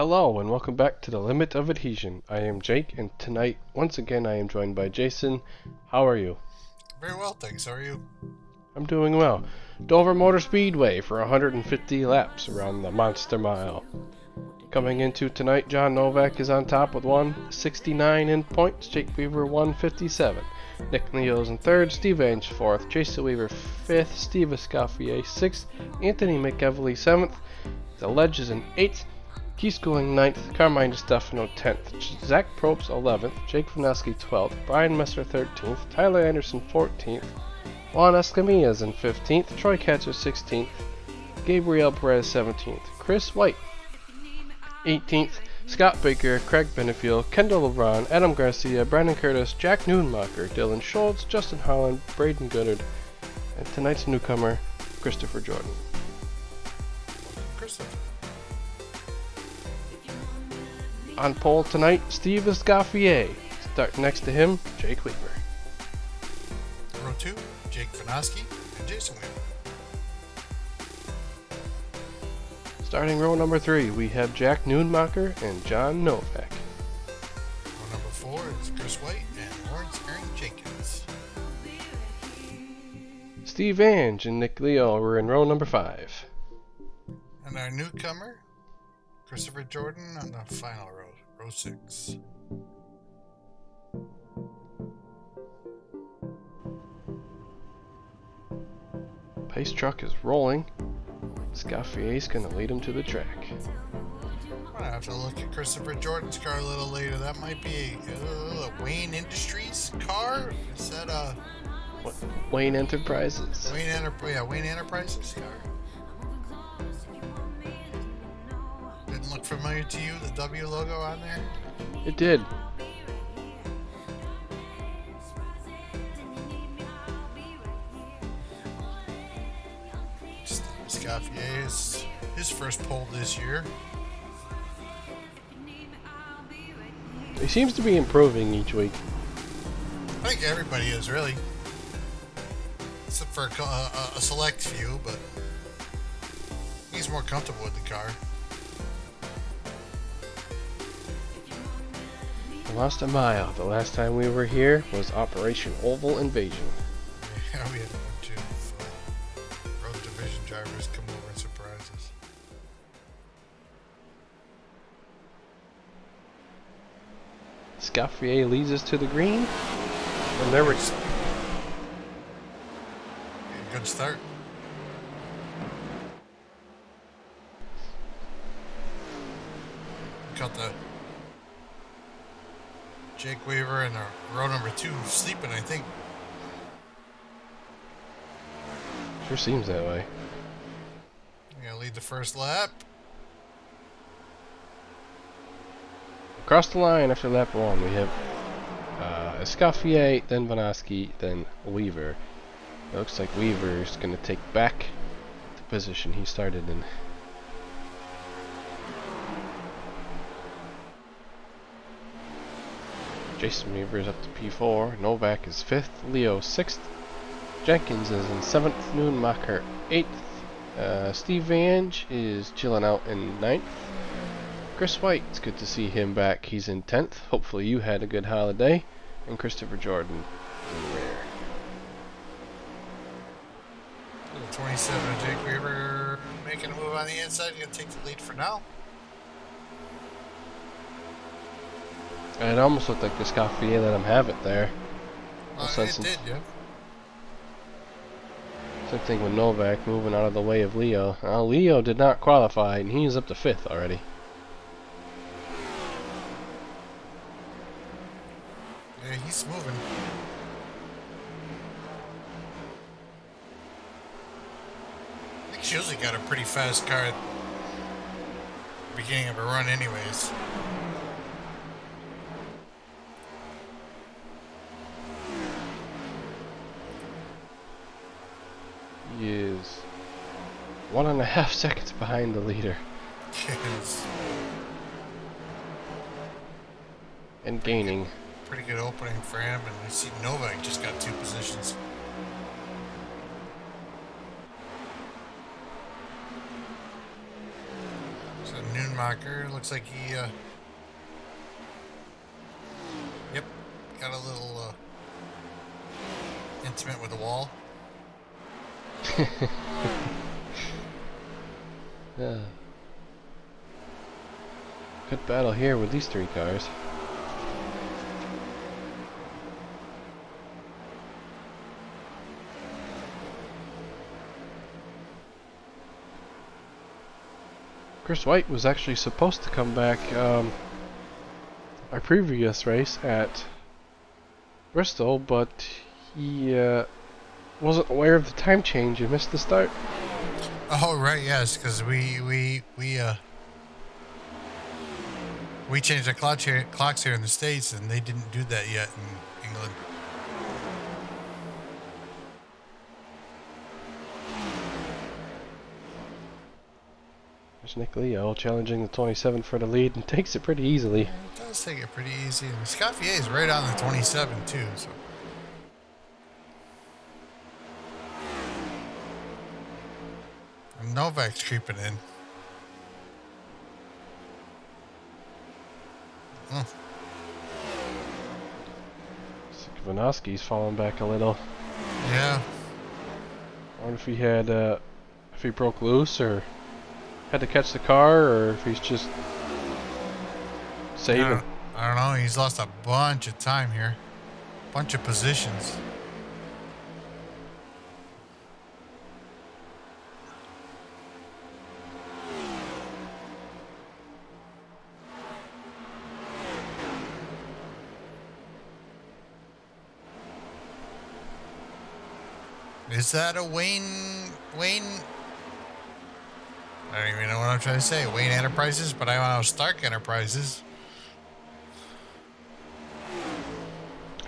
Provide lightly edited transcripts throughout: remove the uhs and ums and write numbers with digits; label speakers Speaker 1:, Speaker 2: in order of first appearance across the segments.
Speaker 1: Hello and welcome back to the Limit of Adhesion. I am Jake, and tonight, once again, I am joined by Jason. How are you?
Speaker 2: Very well, thanks. How are you?
Speaker 1: I'm doing well. Dover Motor Speedway for 150 laps around the Monster Mile. Coming into tonight, John Novak is on top with 169 in points, Jake Weaver 157. Nick Leo's in third, Steve Ainge fourth, Jason Weaver fifth, Steve Escoffier sixth, Anthony McEvely seventh, The Ledge is in eighth, Keith Schooling 9th, Carmine DeStefano 10th, Zach Probst 11th, Jake Vanosky 12th, Brian Messer 13th, Tyler Anderson 14th, Juan Escamilla is in 15th, Troy Katcher 16th, Gabriel Perez 17th, Chris White 18th, Scott Baker, Craig Benefiel, Kendall LeBron, Adam Garcia, Brandon Curtis, Jack Nunemacher, Dylan Schultz, Justin Holland, Braden Goodard, and tonight's newcomer, Christopher Jordan.
Speaker 2: Christopher.
Speaker 1: On pole tonight, Steve Escoffier. Start next to him, Jake Weaver.
Speaker 2: Row 2, Jake Vanosky and Jason Weaver.
Speaker 1: Starting row number 3, we have Jack Nunemacher and John Novak.
Speaker 2: Row number 4 is Chris White and Lawrence Aaron Jenkins.
Speaker 1: Steve Ainge and Nick Leo were in row number 5.
Speaker 2: And our newcomer, Christopher Jordan, on the final row, row 6.
Speaker 1: Pace truck is rolling. Escoffier is going to lead him to the track.
Speaker 2: I'm going to have to look at Christopher Jordan's car a little later. That might be a Wayne Industries car? Is that a...
Speaker 1: What? Wayne Enterprises.
Speaker 2: Wayne Enterprises car? Didn't look familiar to you, the W logo on there?
Speaker 1: It did.
Speaker 2: Escoffier is his first pole this year.
Speaker 1: He seems to be improving each week.
Speaker 2: I think everybody is, really. Except for a select few, but he's more comfortable with the car.
Speaker 1: Lost a mile. The last time we were here was Operation Oval Invasion.
Speaker 2: Yeah, we had a bunch of road division drivers come over and surprise us.
Speaker 1: Escoffier leads us to the green. And there we go.
Speaker 2: Good start. Cut the Jake Weaver in row number 2 sleeping, I think.
Speaker 1: Sure seems that way.
Speaker 2: Gonna lead the first lap.
Speaker 1: Across the line after lap 1, we have Escoffier, then Vanosky, then Weaver. It looks like Weaver's going to take back the position he started in. Jason Weaver is up to P4, Novak is 5th, Leo 6th, Jenkins is in 7th, Nunemacher 8th, Steve Ainge is chilling out in 9th, Chris White, it's good to see him back, he's in 10th, hopefully you had a good holiday, and Christopher Jordan is in the rear.
Speaker 2: 27, Jake Weaver making a move on the inside. He's gonna take the lead for now.
Speaker 1: It almost looked like Escoffier let him have it there.
Speaker 2: It did, yeah.
Speaker 1: Same thing with Novak moving out of the way of Leo. Leo did not qualify, and he's up to 5th already.
Speaker 2: Yeah, he's moving. I think he's usually got a pretty fast car at the beginning of a run anyways.
Speaker 1: He is 1.5 seconds behind the leader.
Speaker 2: Yes.
Speaker 1: And gaining.
Speaker 2: Pretty good opening for him, and I see Novak just got 2 positions. So Noonmacher. Looks like he, yep, got a little, intimate with the wall.
Speaker 1: Yeah. Good battle here with these three cars. Chris White was actually supposed to come back our previous race at Bristol, but he wasn't aware of the time change and missed the start.
Speaker 2: Oh right, yes, because we changed our clocks here in the States, and they didn't do that yet in England.
Speaker 1: There's Nick Leo challenging the 27 for the lead and takes it pretty easily.
Speaker 2: It does take it pretty easy. And Scaffier is right on the 27 too. So. And Novak's creeping in.
Speaker 1: Vanoski's falling back a little.
Speaker 2: Yeah.
Speaker 1: I wonder if he had, if he broke loose or had to catch the car, or if he's just saving.
Speaker 2: I don't know. He's lost a bunch of time here. Bunch of positions. Is that a Wayne? I don't even know what I'm trying to say. Wayne Enterprises, but I want to Stark Enterprises.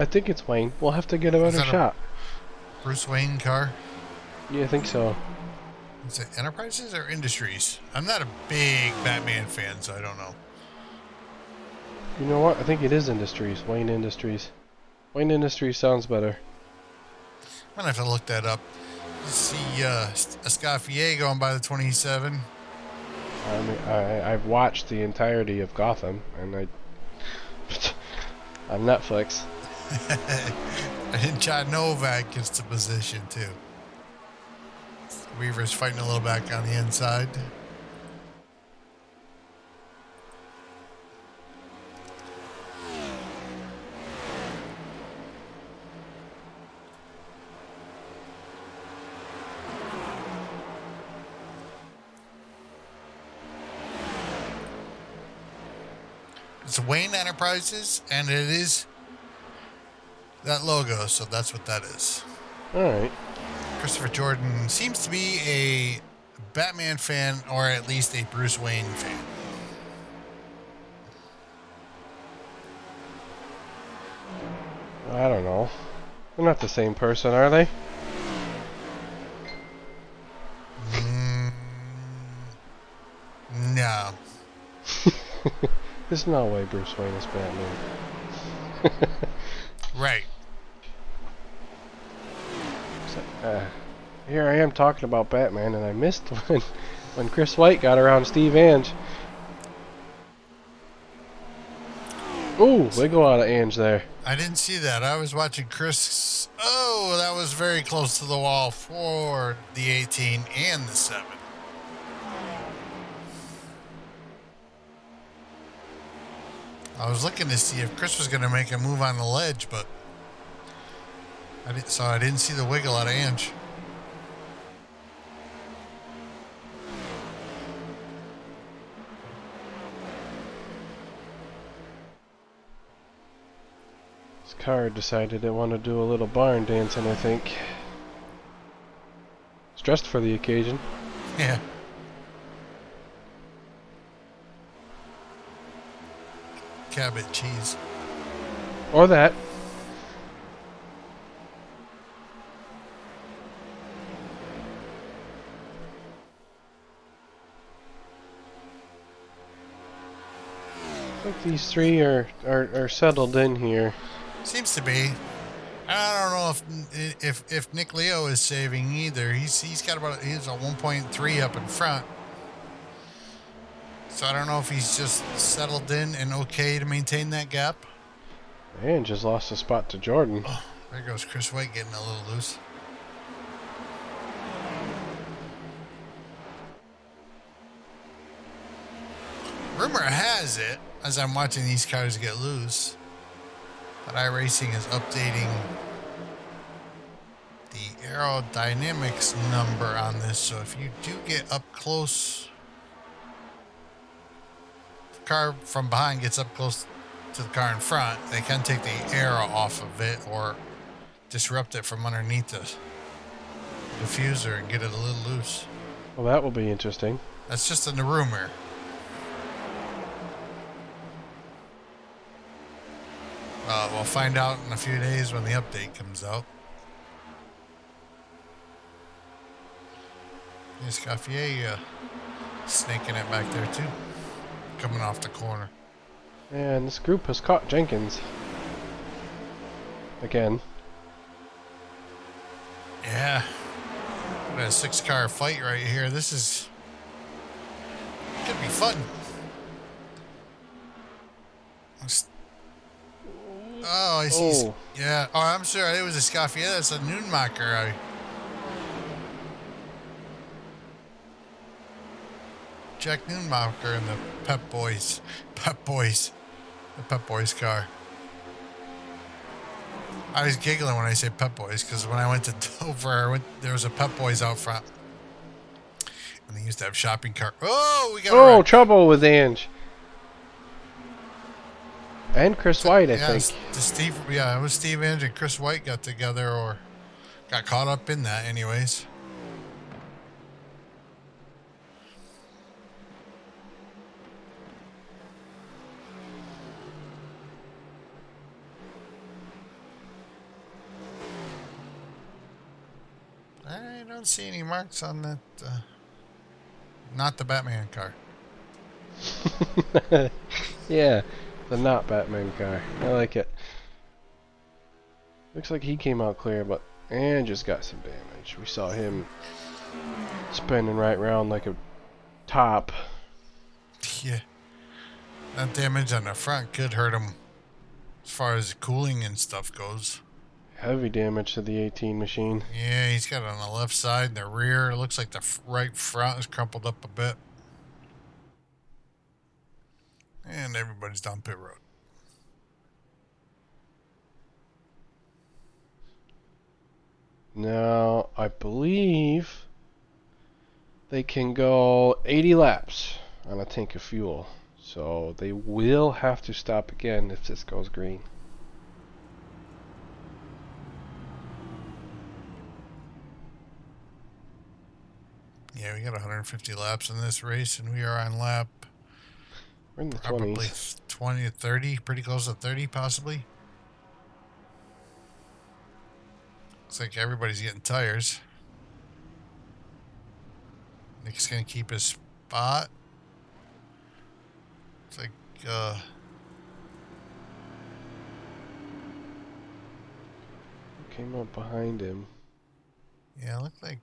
Speaker 1: I think it's Wayne. We'll have to get a better shot.
Speaker 2: Bruce Wayne car?
Speaker 1: Yeah, I think so.
Speaker 2: Is it Enterprises or Industries? I'm not a big Batman fan, so I don't know.
Speaker 1: You know what? I think it is Industries. Wayne Industries. Wayne Industries sounds better.
Speaker 2: I'm gonna have to look that up. You see Escoffier going by the 27.
Speaker 1: I mean, I've watched the entirety of Gotham, and on Netflix.
Speaker 2: And John Novak gets the position too. Weaver's fighting a little back on the inside. It's Wayne Enterprises, and it is that logo, so that's what that is.
Speaker 1: Alright.
Speaker 2: Christopher Jordan seems to be a Batman fan, or at least a Bruce Wayne fan.
Speaker 1: I don't know. They're not the same person, are they?
Speaker 2: No.
Speaker 1: There's no way Bruce Wayne is Batman.
Speaker 2: Right.
Speaker 1: Here I am talking about Batman, and I missed when Chris White got around Steve Ange. Ooh, wiggle out of Ange there.
Speaker 2: I didn't see that. I was watching Chris. Oh, that was very close to the wall for the 18 and the 7. I was looking to see if Chris was going to make a move on the ledge, but I didn't see the wiggle out of Ange.
Speaker 1: This car decided it wanted to do a little barn dancing, I think. It's dressed for the occasion.
Speaker 2: Yeah. Cabot cheese.
Speaker 1: Or that. I think these three are settled in here.
Speaker 2: Seems to be. I don't know if Nick Leo is saving either. He's got about a 1.3 up in front. So I don't know if he's just settled in and okay to maintain that gap.
Speaker 1: And just lost a spot to Jordan.
Speaker 2: Oh, there goes Chris White getting a little loose. Rumor has it, as I'm watching these cars get loose, that iRacing is updating the aerodynamics number on this. So if you do get up close, the car from behind gets up close to the car in front, they can take the air off of it or disrupt it from underneath the diffuser and get it a little loose.
Speaker 1: Well, that will be interesting.
Speaker 2: That's just in the rumor. We'll find out in a few days when the update comes out. Escoffier snaking it back there too, coming off the corner.
Speaker 1: And this group has caught Jenkins. Again.
Speaker 2: Yeah. What a 6-car fight right here. This is gonna be fun. Oh, I see.
Speaker 1: Oh.
Speaker 2: Yeah. Oh, I'm sorry. It was a Escoffier. That's a Nunemacher. Jack Nunemacher and the Pep Boys. Pep Boys. The Pep Boys car. I was giggling when I say Pep Boys because when I went to Dover, there was a Pep Boys out front. And they used to have shopping cart. Oh, we got
Speaker 1: Oh, trouble with Ange. And Chris White, I think.
Speaker 2: It was Steve Ange and Chris White got together or got caught up in that anyways. I don't see any marks on that. Not the Batman car.
Speaker 1: Yeah, the not Batman car. I like it. Looks like he came out clear, but and just got some damage. We saw him spinning right around like a top.
Speaker 2: Yeah. That damage on the front could hurt him as far as cooling and stuff goes.
Speaker 1: Heavy damage to the 18 machine.
Speaker 2: Yeah, he's got it on the left side and the rear. It looks like the right front is crumpled up a bit. And everybody's down pit road.
Speaker 1: Now, I believe they can go 80 laps on a tank of fuel. So they will have to stop again if this goes green.
Speaker 2: Yeah, we got 150 laps in this race, and we are on lap
Speaker 1: We're in the
Speaker 2: probably
Speaker 1: 20s.
Speaker 2: 20 to 30, pretty close to 30 possibly. Looks like everybody's getting tires. Nick's going to keep his spot. It's like,
Speaker 1: Came up behind him.
Speaker 2: yeah, it looked like,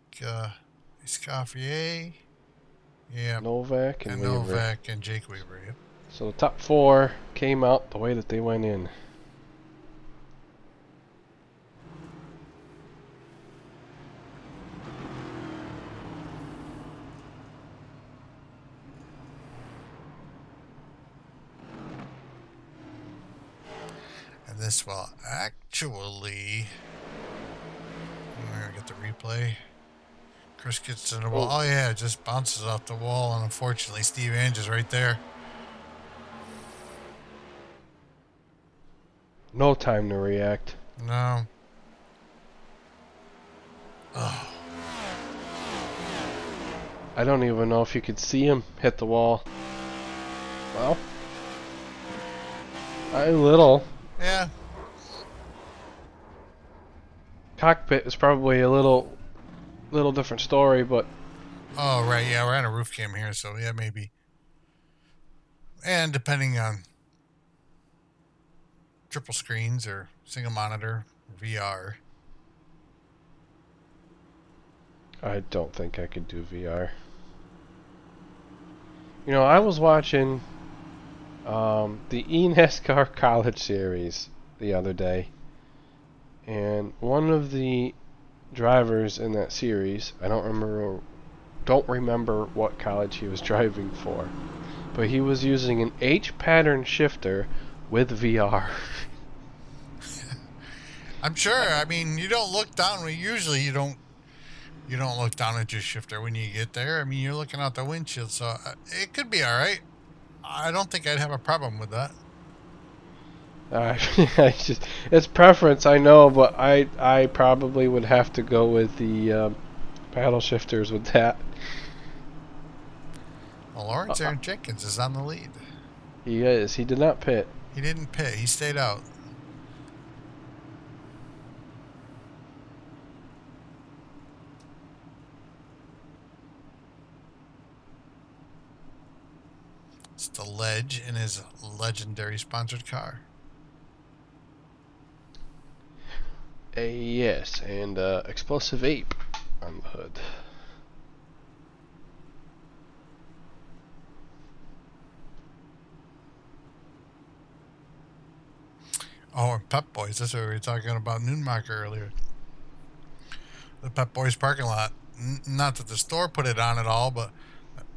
Speaker 2: Escoffier. Yeah.
Speaker 1: Novak and Weaver.
Speaker 2: Novak and Jake Weaver, yep.
Speaker 1: So the top 4 came out the way that they went in.
Speaker 2: And this will actually... I'm going to get the replay. Chris gets to the wall. Oh, yeah, it just bounces off the wall. And unfortunately, Steve Ange is right there.
Speaker 1: No time to react.
Speaker 2: No. Oh.
Speaker 1: I don't even know if you could see him hit the wall. Well, a little.
Speaker 2: Yeah.
Speaker 1: Cockpit is probably a little different story, but
Speaker 2: Oh, right. Yeah, we're on a roof cam here, so yeah, maybe. And depending on triple screens or single monitor, VR.
Speaker 1: I don't think I could do VR. You know, I was watching the eNASCAR College Series the other day, and one of the drivers in that series, I don't remember what college he was driving for, but he was using an H pattern shifter with VR.
Speaker 2: I'm sure. I mean, you don't look down. Usually, you don't look down at your shifter when you get there. I mean, you're looking out the windshield, so it could be all right. I don't think I'd have a problem with that.
Speaker 1: It's preference, I know, but I probably would have to go with the paddle shifters with that.
Speaker 2: Well, Lawrence
Speaker 1: Uh,
Speaker 2: Aaron Jenkins is on the lead.
Speaker 1: he is. He did not pit.
Speaker 2: He didn't pit. He stayed out. It's the Ledge in his legendary sponsored car.
Speaker 1: Yes, and explosive ape on the hood.
Speaker 2: Oh, and Pep Boys. That's what we were talking about Noonmacher earlier. The Pep Boys parking lot. Not that the store put it on at all, but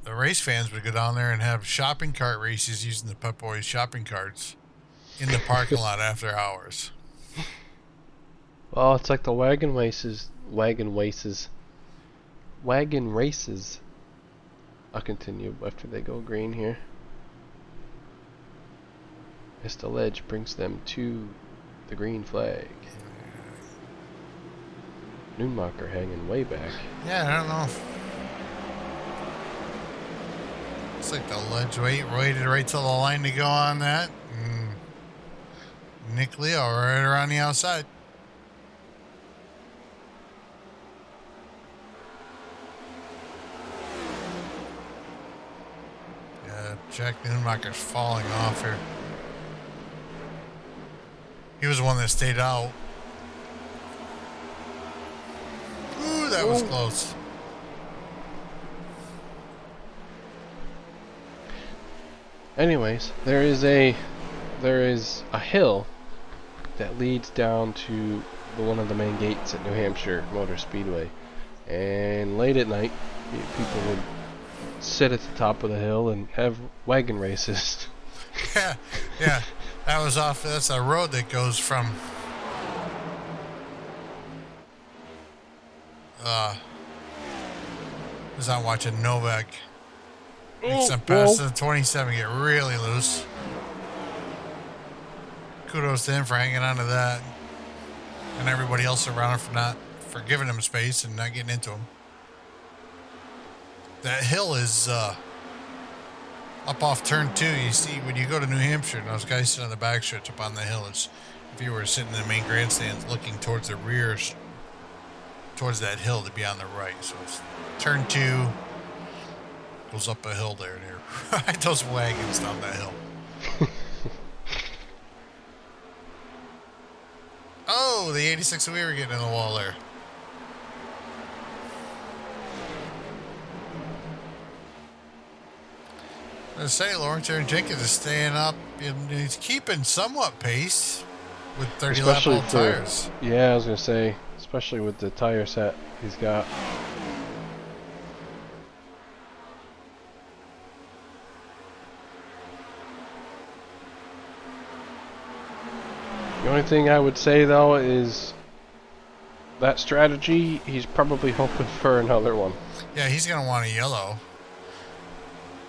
Speaker 2: the race fans would go down there and have shopping cart races using the Pep Boys shopping carts in the parking lot after hours.
Speaker 1: Well, it's like the wagon races. I'll continue after they go green here. As the ledge brings them to the green flag. Noonmacher hanging way back.
Speaker 2: Yeah, I don't know. It's like the Ledge waited right till the line to go on that. Nick Leo right around the outside. Yeah, Jack Noonmacher's falling off here. He was the one that stayed out. Ooh, that was close.
Speaker 1: Anyways, there is a hill that leads down to one of the main gates at New Hampshire Motor Speedway, and late at night, people would sit at the top of the hill and have wagon races.
Speaker 2: Yeah. That's a road that goes from as I'm watching Novak makes them pass to the 27, get really loose. Kudos to him for hanging on to that, and everybody else around him for giving him space and not getting into him. That hill is up off turn 2. You see when you go to New Hampshire, and those guys sit on the back stretch up on the hill. It's if you were sitting in the main grandstands looking towards the rears, towards that hill, to be on the right. So it's turn 2 goes up a hill there near ride those wagons down that hill. Oh, the 86 we were getting in the wall there. I say Lawrence Aaron Jenkins is staying up, and he's keeping somewhat pace with 30 lap old tires.
Speaker 1: Yeah, I was gonna say, especially with the tire set he's got. The only thing I would say though is that strategy, he's probably hoping for another one.
Speaker 2: Yeah, he's gonna want a yellow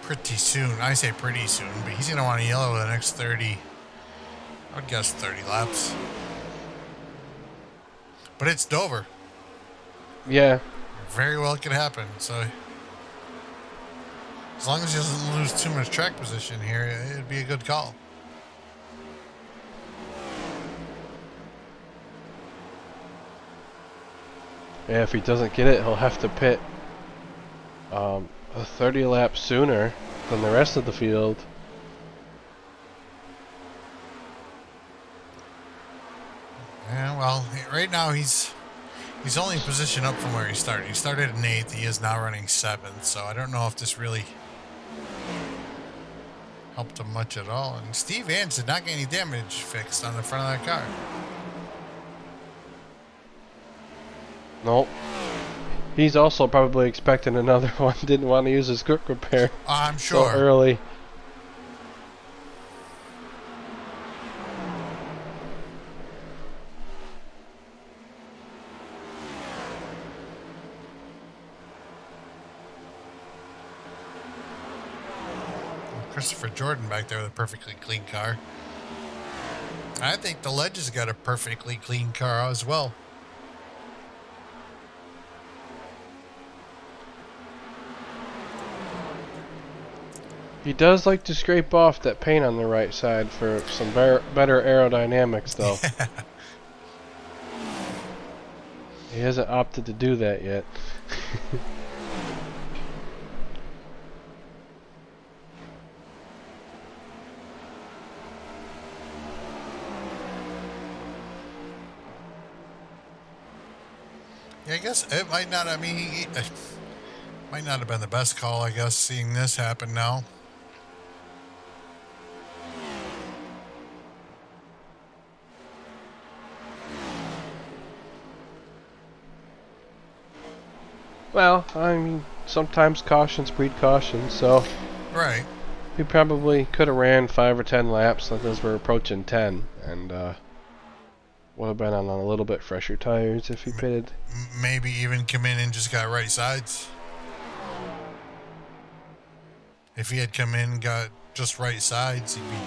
Speaker 2: pretty soon. I say pretty soon, but he's going to want a yellow the next 30, I would guess 30 laps. But it's Dover.
Speaker 1: Yeah.
Speaker 2: Very well could happen. So as long as he doesn't lose too much track position here, it'd be a good call.
Speaker 1: Yeah, if he doesn't get it, he'll have to pit 30 laps sooner than the rest of the field.
Speaker 2: Yeah, well, right now he's only a position up from where he started. He started in 8th. He is now running 7th. So I don't know if this really helped him much at all. And Steve Vance did not get any damage fixed on the front of that car.
Speaker 1: Nope. He's also probably expecting another one. Didn't want to use his quick repair
Speaker 2: I'm sure.
Speaker 1: so early.
Speaker 2: Christopher Jordan back there with a perfectly clean car. I think the Ledge has got a perfectly clean car as well.
Speaker 1: He does like to scrape off that paint on the right side for some better aerodynamics, though. He hasn't opted to do that yet.
Speaker 2: Yeah, I guess it might not. I mean, it might not have been the best call, I guess, seeing this happen now.
Speaker 1: Well, I mean, sometimes cautions breed caution, so
Speaker 2: Right.
Speaker 1: he probably could have ran 5 or 10 laps as we're approaching 10, and would have been on a little bit fresher tires if he pitted.
Speaker 2: Maybe even come in and just got right sides. If he had come in and got just right sides, he'd be...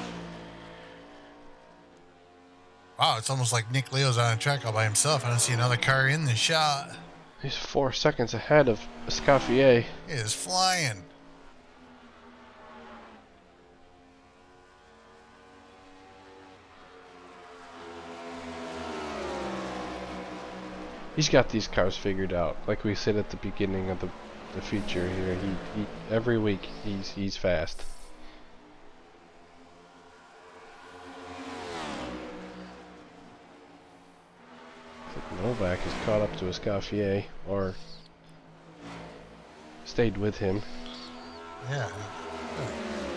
Speaker 2: Wow, it's almost like Nick Leo's on a track all by himself. I don't see another car in the shot.
Speaker 1: He's 4 seconds ahead of Escoffier.
Speaker 2: He is flying.
Speaker 1: He's got these cars figured out. Like we said at the beginning of the feature here, he every week he's fast. I think Novak has caught up to Escoffier, or stayed with him.
Speaker 2: Yeah.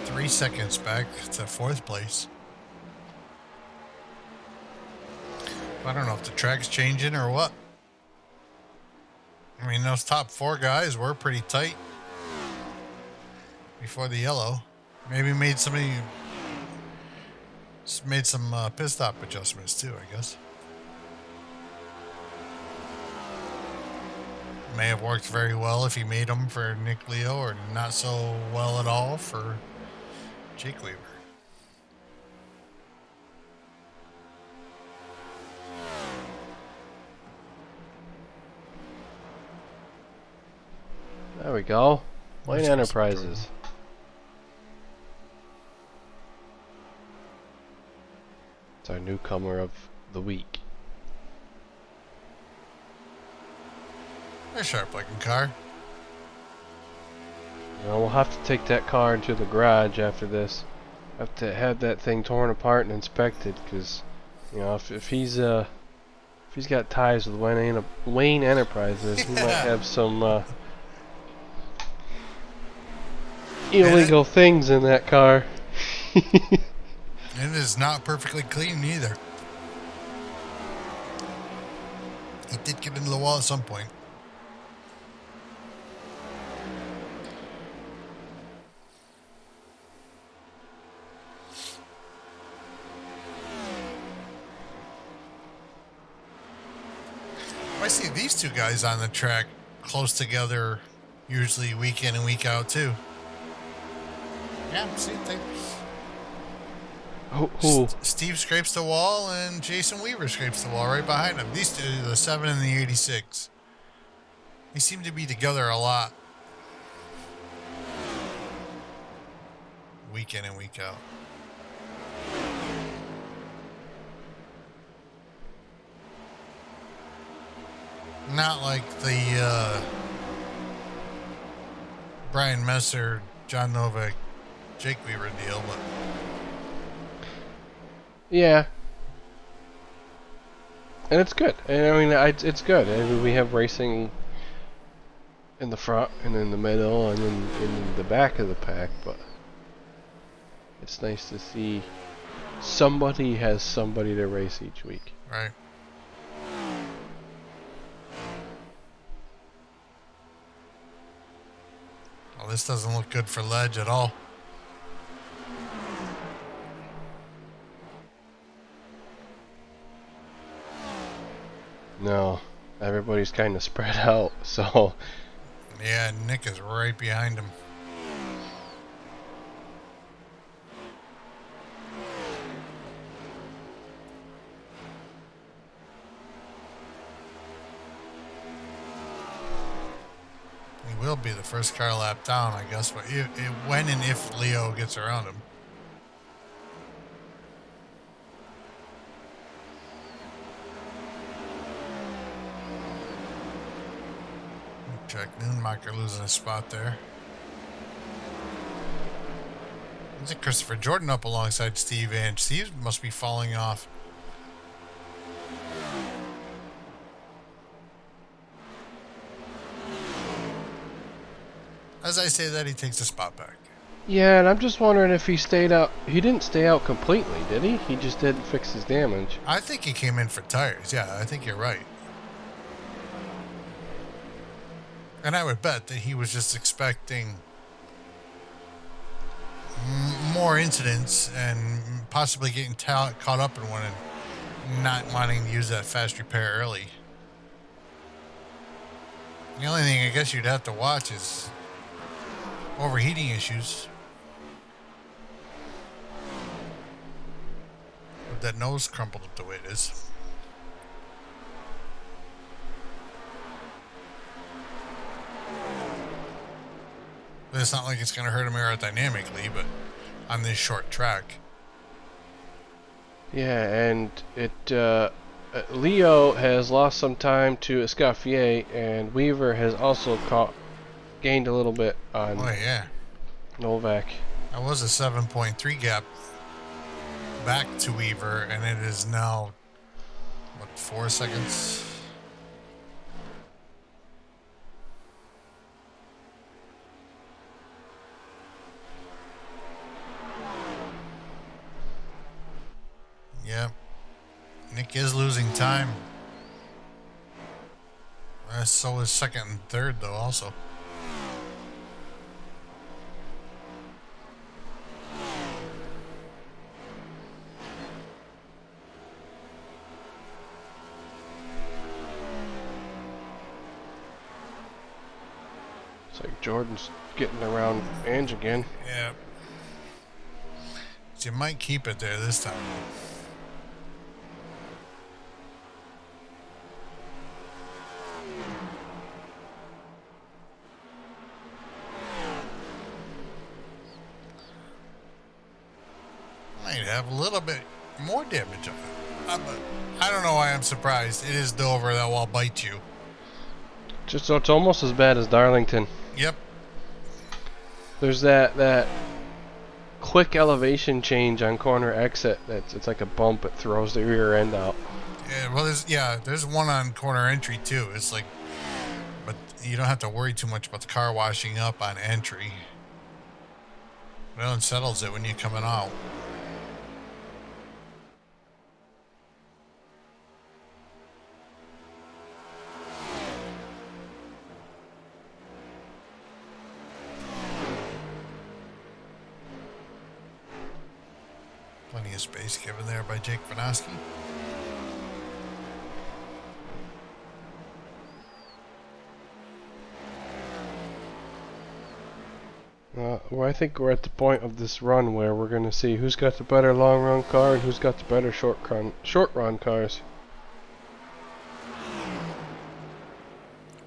Speaker 2: 3 seconds back to 4th place. I don't know if the track's changing or what. I mean, those top 4 guys were pretty tight before the yellow. Maybe made some pit stop adjustments too, I guess. May have worked very well if he made them for Nick Leo, or not so well at all for Jake Weaver.
Speaker 1: There we go. Wayne Enterprises. It's our newcomer of the week.
Speaker 2: A sharp looking car.
Speaker 1: You know, we'll have to take that car into the garage after this. Have to have that thing torn apart and inspected, because you know, if he's got ties with Wayne Enterprises, he might have some illegal things in that car.
Speaker 2: It is not perfectly clean either. He did get into the wall at some point. I see these two guys on the track close together, usually week in and week out too. Yeah, see,
Speaker 1: Who?
Speaker 2: Steve scrapes the wall and Jason Weaver scrapes the wall right behind him. These two, the 7 and the 86. They seem to be together a lot. Week in and week out. Not like the Brian Messer, John Novak, Jake Weaver deal, but
Speaker 1: Yeah. And it's good. And I mean, it's good. I mean, we have racing in the front and in the middle and in the back of the pack, but it's nice to see somebody has somebody to race each week.
Speaker 2: Right. Well, this doesn't look good for Ledge at all.
Speaker 1: No, everybody's kind of spread out, so
Speaker 2: Yeah, Nick is right behind him. He will be the first car lap down, I guess, but when and if Leo gets around him. Check Noonmacher losing a spot there. Is it Christopher Jordan up alongside Steve, and Steve must be falling off. As I say that, he takes a spot back.
Speaker 1: yeah, and I'm just wondering if he stayed out. He didn't stay out completely, did he? He just didn't fix his damage.
Speaker 2: I think he came in for tires. Yeah, I think you're right. And I would bet that he was just expecting more incidents and possibly getting caught up in one and not wanting to use that fast repair early. The only thing I guess you'd have to watch is overheating issues. With that nose crumpled up the way it is. But it's not like it's going to hurt him aerodynamically, but on this short track.
Speaker 1: Yeah, and Leo has lost some time to Escoffier, and Weaver has also gained a little bit on Novak.
Speaker 2: That was a 7.3 gap back to Weaver, and it is now, what, 4 seconds? Yep. Nick is losing time. So is second and third, though, also.
Speaker 1: It's like Jordan's getting around Ange again.
Speaker 2: Yeah. So you might keep it there this time. Might have a little bit more damage on it. But I don't know why I'm surprised. It is Dover that will bite you.
Speaker 1: Just so it's almost as bad as Darlington.
Speaker 2: Yep.
Speaker 1: There's that quick elevation change on corner exit. It's like a bump. It throws the rear end out.
Speaker 2: Yeah, well, there's one on corner entry too. It's like, but you don't have to worry too much about the car washing up on entry. It unsettles it when you're coming out. Plenty of space given there by Jake Vanoski.
Speaker 1: Well, I think we're at the point of this run where we're going to see who's got the better long run car and who's got the better short run cars.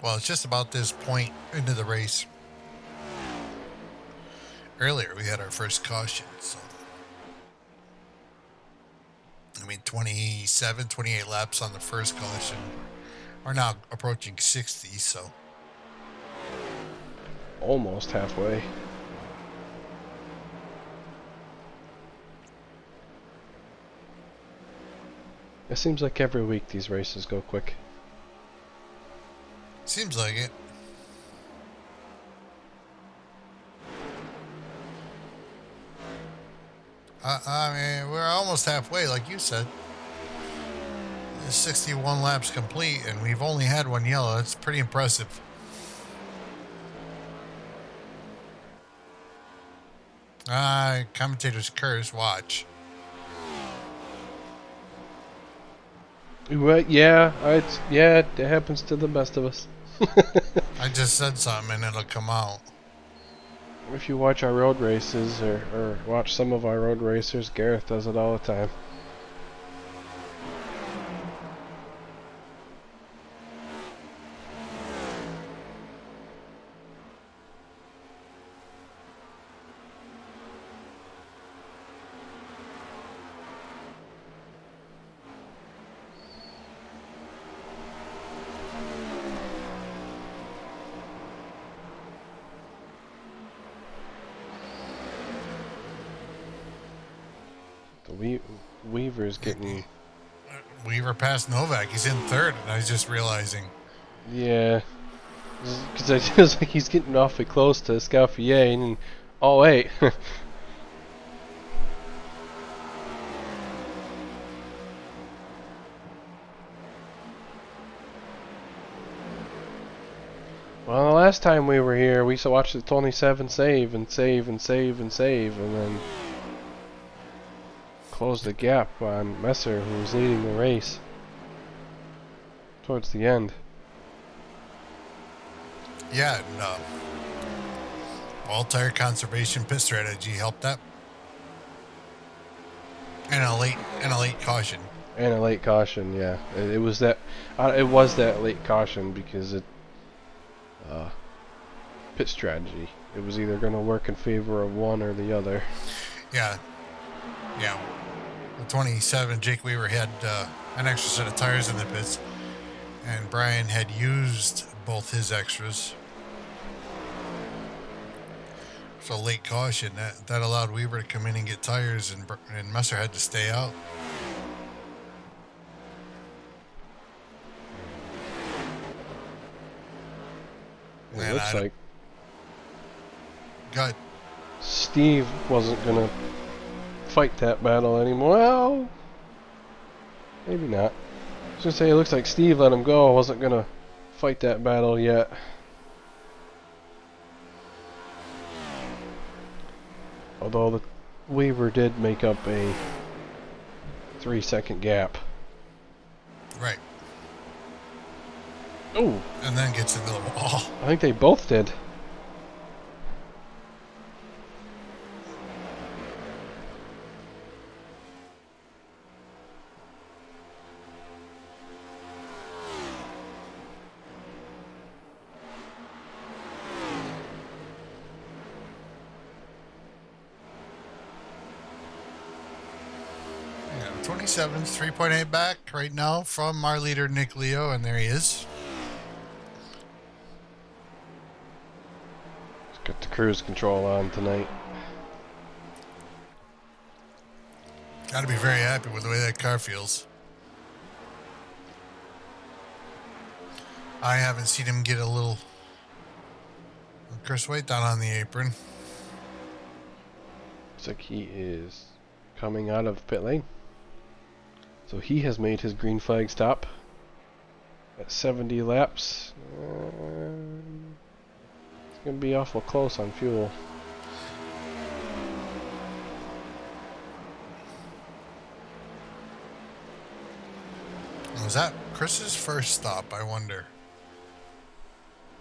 Speaker 2: Well, it's just about this point into the race. Earlier, we had our first caution, so. I mean, 27, 28 laps on the first caution. We're now approaching 60, so.
Speaker 1: Almost halfway. It seems like every week these races go quick.
Speaker 2: Seems like it. I mean, we're almost halfway, like you said. 61 laps complete, and we've only had one yellow. That's pretty impressive. Commentators curse. Watch.
Speaker 1: Well, yeah, it happens to the best of us.
Speaker 2: I just said something, and it'll come out.
Speaker 1: If you watch our road races or watch some of our road racers, Gareth does it all the time. Weaver's getting...
Speaker 2: Weaver passed Novak. He's in third, and I was just realizing.
Speaker 1: Yeah. Because I just like he's getting awfully close to Escoffier, and... Oh, wait. Well, the last time we were here, we watched the 27 save, and then... close the gap on Messer, who was leading the race towards the end.
Speaker 2: Yeah, and all tire conservation pit strategy helped that, and a late caution.
Speaker 1: And a late caution, yeah. It was that late caution because pit strategy. It was either going to work in favor of one or the other.
Speaker 2: Yeah. The 27, Jake Weaver had an extra set of tires in the pits, and Brian had used both his extras. So late caution, that allowed Weaver to come in and get tires, and Messer had to stay out.
Speaker 1: It looks like
Speaker 2: God,
Speaker 1: Steve wasn't going to fight that battle anymore. Well, maybe not. I was going to say, it looks like Steve let him go. Wasn't going to fight that battle yet. Although the Weaver did make up a 3-second gap.
Speaker 2: Right.
Speaker 1: Oh.
Speaker 2: And then gets into the wall.
Speaker 1: I think they both did.
Speaker 2: Yeah, 27's 3.8 back right now from our leader Nick Leo, and there he is.
Speaker 1: Got the cruise control on tonight.
Speaker 2: Gotta be very happy with the way that car feels. I haven't seen him get a little Chris White down on the apron.
Speaker 1: Looks like he is coming out of pit lane. So he has made his green flag stop at 70 laps. It's going to be awful close on fuel.
Speaker 2: Was that Chris's first stop, I wonder?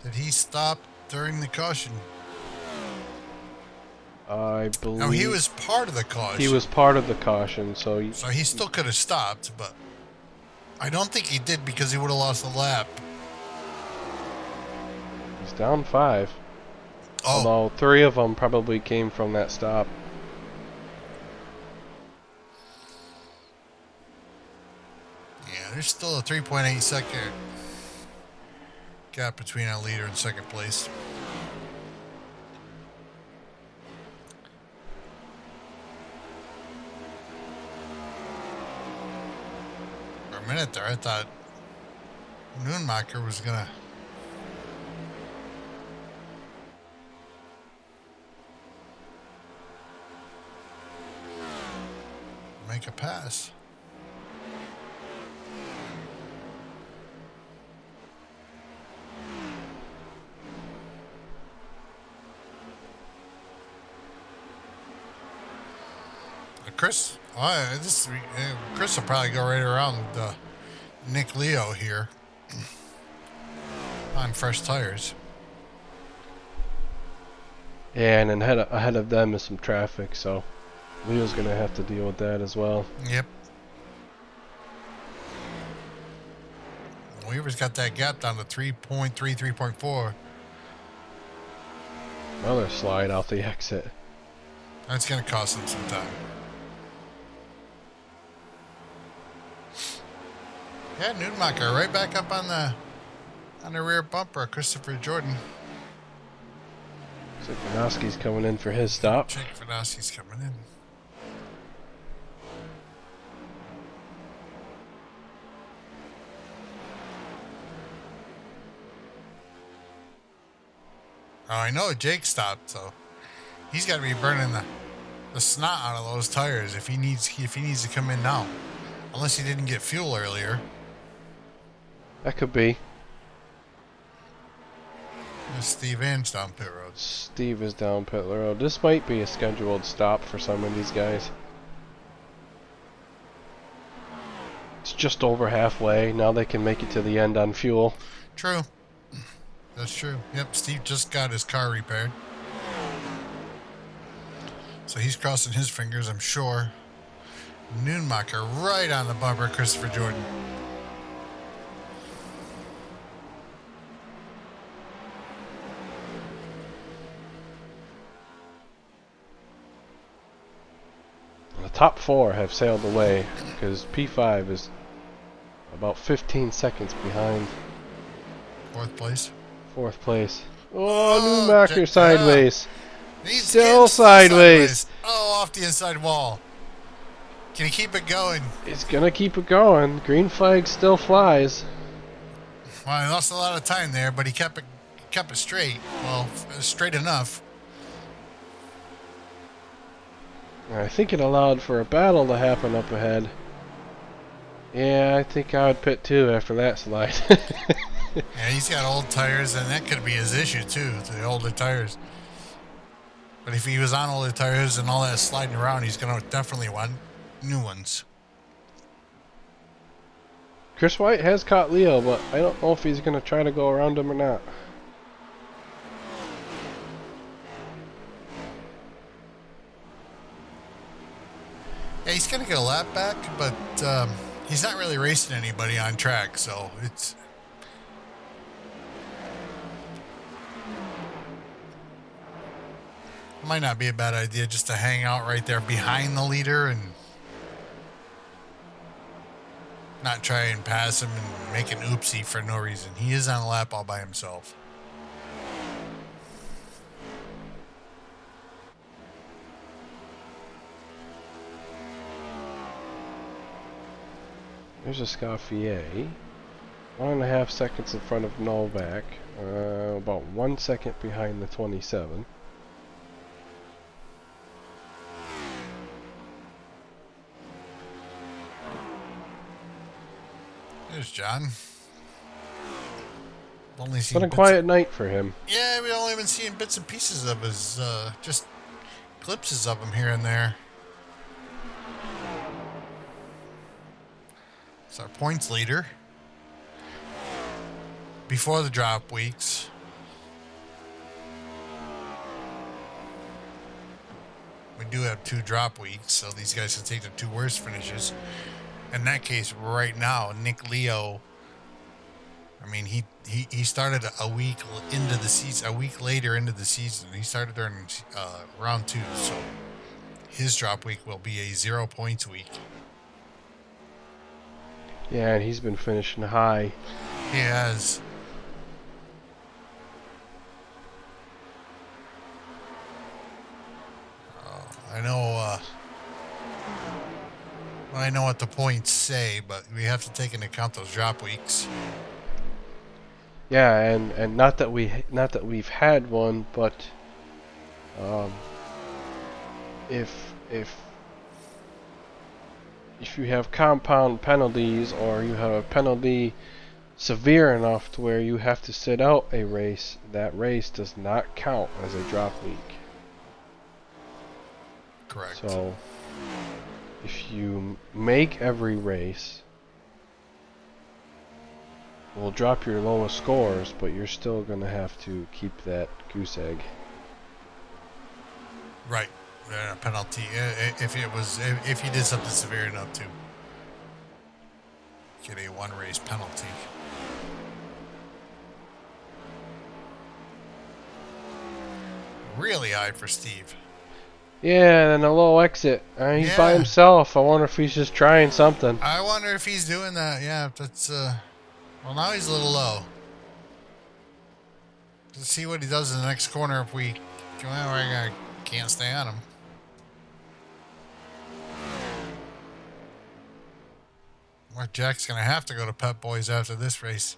Speaker 2: Did he stop during the caution?
Speaker 1: I believe...
Speaker 2: No, he was part of the caution.
Speaker 1: He was part of the caution, so
Speaker 2: he still could have stopped, but I don't think he did because he would have lost a lap.
Speaker 1: He's down 5.
Speaker 2: Oh.
Speaker 1: Although 3 of them probably came from that stop.
Speaker 2: Yeah, there's still a 3.8 second gap between our leader and second place. For a minute there, I thought Noonmacher was gonna... make a pass. Chris, Chris will probably go right around Nick Leo here on fresh tires.
Speaker 1: Yeah, and then ahead of them is some traffic, so Leo's going to have to deal with that as well.
Speaker 2: Yep. Weaver's got that gap down to 3.3, 3.4.
Speaker 1: Another slide out the exit.
Speaker 2: That's going to cost him some time. Yeah, Newmacher right back up on the rear bumper. Christopher Jordan.
Speaker 1: So Vanowski's coming in for his stop.
Speaker 2: Jake Vanowski's coming in. Oh, I know Jake stopped, so he's got to be burning the snot out of those tires if he needs to come in now, unless he didn't get fuel earlier.
Speaker 1: That could be.
Speaker 2: Steve Ann's down pit road.
Speaker 1: Steve is down pit road. This might be a scheduled stop for some of these guys. It's just over halfway. Now they can make it to the end on fuel.
Speaker 2: True. That's true. Yep, Steve just got his car repaired. So he's crossing his fingers, I'm sure. Newmacher right on the bumper, Christopher Jordan.
Speaker 1: The top four have sailed away because P5 is about 15 seconds behind.
Speaker 2: Fourth place.
Speaker 1: Fourth place. Oh, Newmacher sideways.
Speaker 2: Still sideways. Oh, off the inside wall. Can he keep it going?
Speaker 1: He's gonna keep it going. Green flag still flies.
Speaker 2: Well, he lost a lot of time there, but he kept it straight. Well, straight enough.
Speaker 1: I think it allowed for a battle to happen up ahead. Yeah, I think I would pit too after that slide.
Speaker 2: Yeah, he's got old tires, and that could be his issue too, the older tires. But if he was on older tires and all that sliding around, he's going to definitely want new ones.
Speaker 1: Chris White has caught Leo, but I don't know if he's going to try to go around him or not.
Speaker 2: Yeah, he's going to get a lap back, but he's not really racing anybody on track, so it might not be a bad idea just to hang out right there behind the leader and not try and pass him and make an oopsie for no reason. He is on a lap all by himself.
Speaker 1: There's a Scaffier. 1.5 seconds in front of Novak. About 1 second behind the 27.
Speaker 2: There's John. Only
Speaker 1: It's been a quiet night for him.
Speaker 2: Yeah, we've only been seeing bits and pieces of his, just glimpses of him here and there. It's our points leader. Before the drop weeks. We do have 2 drop weeks, so these guys can take the 2 worst finishes. In that case, right now, Nick Leo, I mean, he started a week into the season, a week later into the season. He started during round 2, so his drop week will be a 0 points week.
Speaker 1: Yeah, and he's been finishing high.
Speaker 2: He has. I know what the points say, but we have to take into account those drop weeks.
Speaker 1: Yeah, and not that we've had one, but if if you have compound penalties or you have a penalty severe enough to where you have to sit out a race, that race does not count as a drop week.
Speaker 2: Correct.
Speaker 1: So if you make every race, we'll drop your lowest scores, but you're still going to have to keep that goose egg.
Speaker 2: Right. A penalty if you did something severe enough to get a one race penalty. Really high for Steve.
Speaker 1: Yeah, and then a low exit. He's by himself. I wonder if he's just trying something.
Speaker 2: I wonder if he's doing that. Yeah, that's well, now he's a little low. Let's see what he does in the next corner if we can't stay on him. Well, Jack's going to have to go to Pep Boys after this race.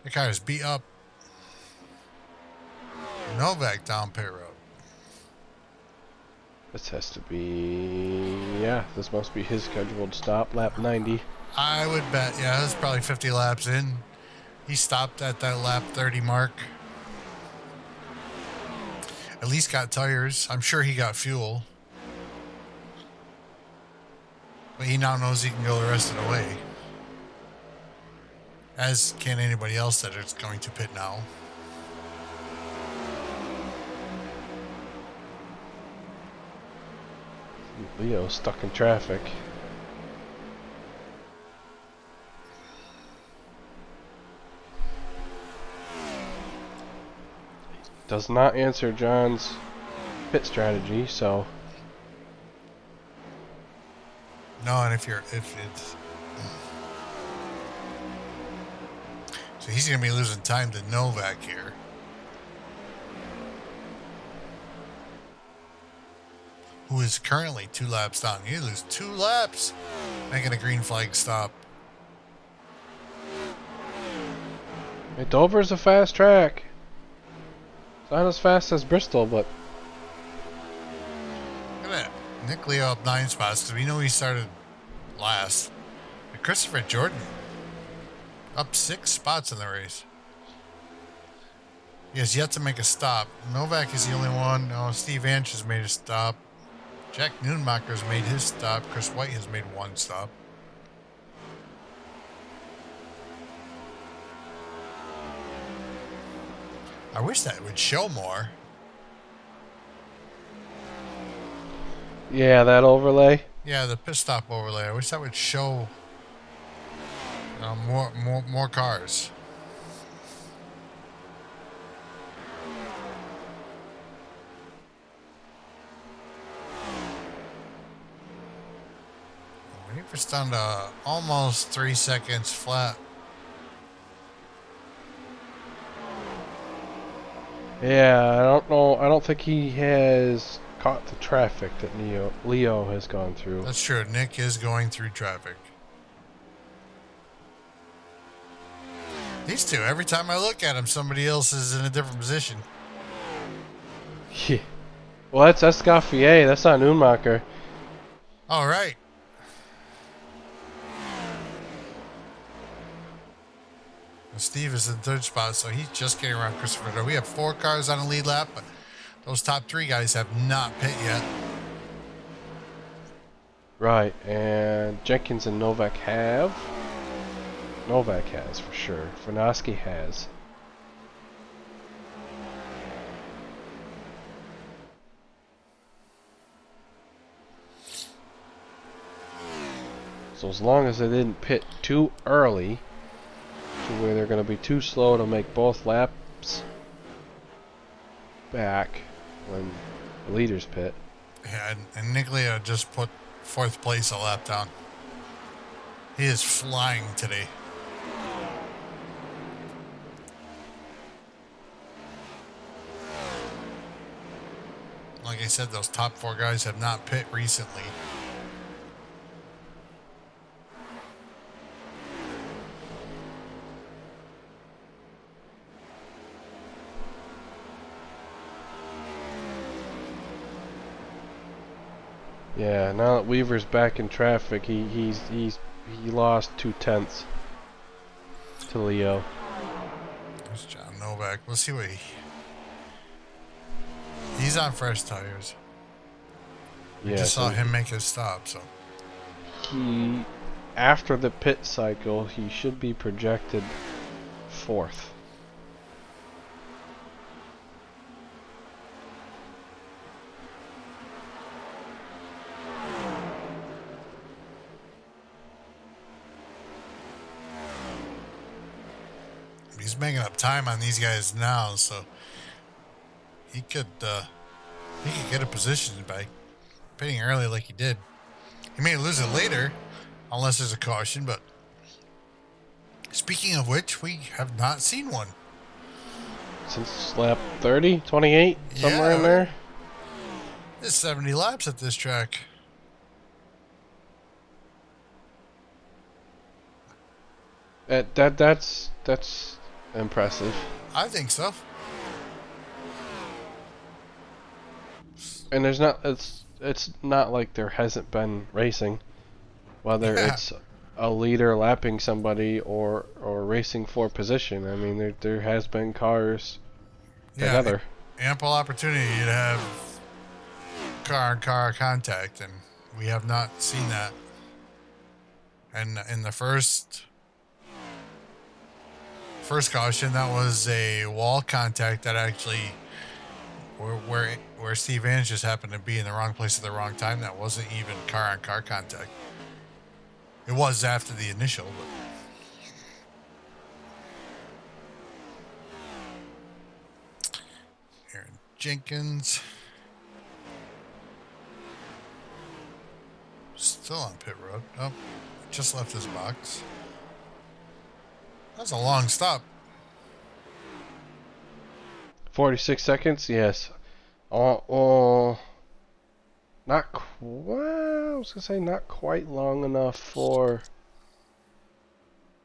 Speaker 2: The car is beat up. Novak down pit road.
Speaker 1: This has to be... yeah, this must be his scheduled stop, lap 90.
Speaker 2: I would bet, yeah, that's probably 50 laps in. He stopped at that lap 30 mark. At least got tires. I'm sure he got fuel. But he now knows he can go the rest of the way. As can anybody else that is going to pit now.
Speaker 1: Leo stuck in traffic. Does not answer John's pit strategy, so...
Speaker 2: No, and if it's... So he's going to be losing time to Novak here. Who is currently 2 laps down. You lose 2 laps making a green flag stop.
Speaker 1: Hey, Dover's a fast track. It's not as fast as Bristol, but...
Speaker 2: Look at that. Nick Leo up 9 spots because we know he started last. And Christopher Jordan up 6 spots in the race. He has yet to make a stop. Novak is the only one. Oh, Steve Anch has made a stop. Jack Nunemacher's made his stop. Chris White has made 1 stop. I wish that would show more.
Speaker 1: Yeah, that overlay.
Speaker 2: Yeah, the pit stop overlay. I wish that would show more cars. We're down to almost 3 seconds flat.
Speaker 1: Yeah, I don't know. I don't think he has caught the traffic that Leo has gone through.
Speaker 2: That's true. Nick is going through traffic. These two, every time I look at them, somebody else is in a different position.
Speaker 1: Yeah. Well, that's Escoffier. That's not Nunemacher.
Speaker 2: All right. Steve is in 3rd spot, so he's just getting around Christopher. We have 4 cars on the lead lap, but those top 3 guys have not pit yet.
Speaker 1: Right, and Jenkins and Novak have. Novak has, for sure. Fanoski has. So as long as they didn't pit too early, to where they're going to be too slow to make both laps back when the leaders pit.
Speaker 2: Yeah, and Nick Leo just put 4th place a lap down. He is flying today. Like I said, those top 4 guys have not pit recently.
Speaker 1: Yeah, now that Weaver's back in traffic, he lost 2/10 to Leo.
Speaker 2: There's John Novak. We'll see what he's on fresh tires. We just saw him make his stop, so
Speaker 1: he, after the pit cycle, he should be projected 4th.
Speaker 2: he's making up time on these guys now, so he could get a position by pitting early like he did. He may lose it later, unless there's a caution, but speaking of which, we have not seen one.
Speaker 1: Since lap 30, 28, somewhere in there?
Speaker 2: There's 70 laps at this track.
Speaker 1: That's impressive.
Speaker 2: I think so.
Speaker 1: And it's not like there hasn't been racing, whether it's a leader lapping somebody or racing for position. I mean, there has been cars together.
Speaker 2: Ample opportunity to have car-on-car contact, and we have not seen that. And in the first caution, that was a wall contact that actually where Steve Vance just happened to be in the wrong place at the wrong time. That wasn't even car-on-car contact. It was after the initial, but Aaron Jenkins still on pit road. Oh, just left his box. That's a long stop.
Speaker 1: 46 seconds, yes. Not I was gonna say not quite long enough for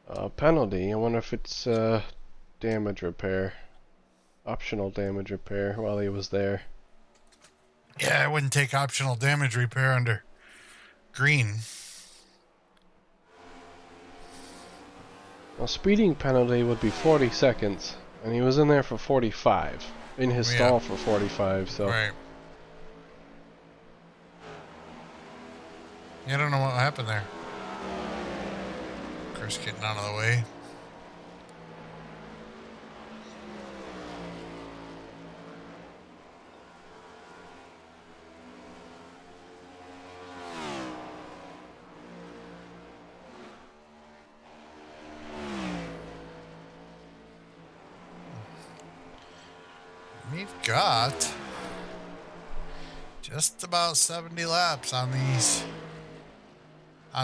Speaker 1: a penalty. I wonder if it's damage repair, optional damage repair while he was there.
Speaker 2: Yeah, I wouldn't take optional damage repair under green.
Speaker 1: Well, speeding penalty would be 40 seconds, and he was in there for 45. In his stall for 45, so.
Speaker 2: Right. Yeah, I don't know what happened there. Chris getting out of the way. We've got just about 70 laps on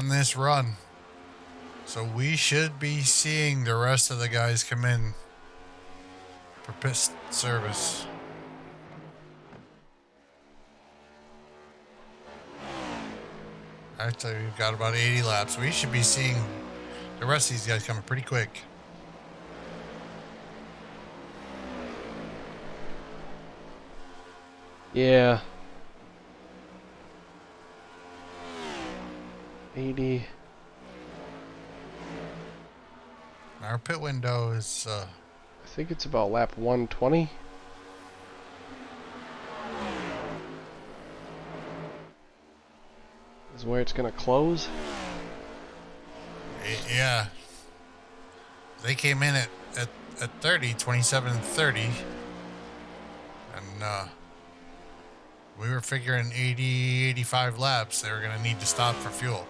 Speaker 2: this run. So we should be seeing the rest of the guys come in for pit service. Actually, we've got about 80 laps. We should be seeing the rest of these guys coming pretty quick.
Speaker 1: Yeah. 80.
Speaker 2: Our pit window is
Speaker 1: I think it's about lap 120. Is where it's gonna close.
Speaker 2: Yeah. They came in at 30, 27 and 30. And we were figuring 80, 85 laps. They were going to need to stop for fuel.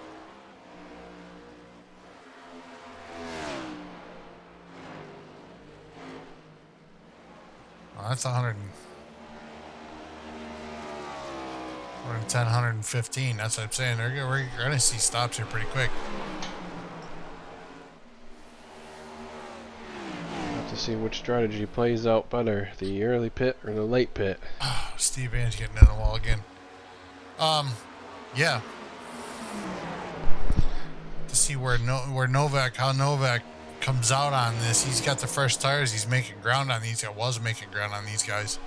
Speaker 2: Well, that's 110, 115. That's what I'm saying. We're going to see stops here pretty quick.
Speaker 1: Have to see which strategy plays out better, the early pit or the late pit.
Speaker 2: Oh, Steve Vance getting in the wall again. Yeah. To see where Novak, how Novak comes out on this. He's got the fresh tires. He's making ground on these. Was making ground on these guys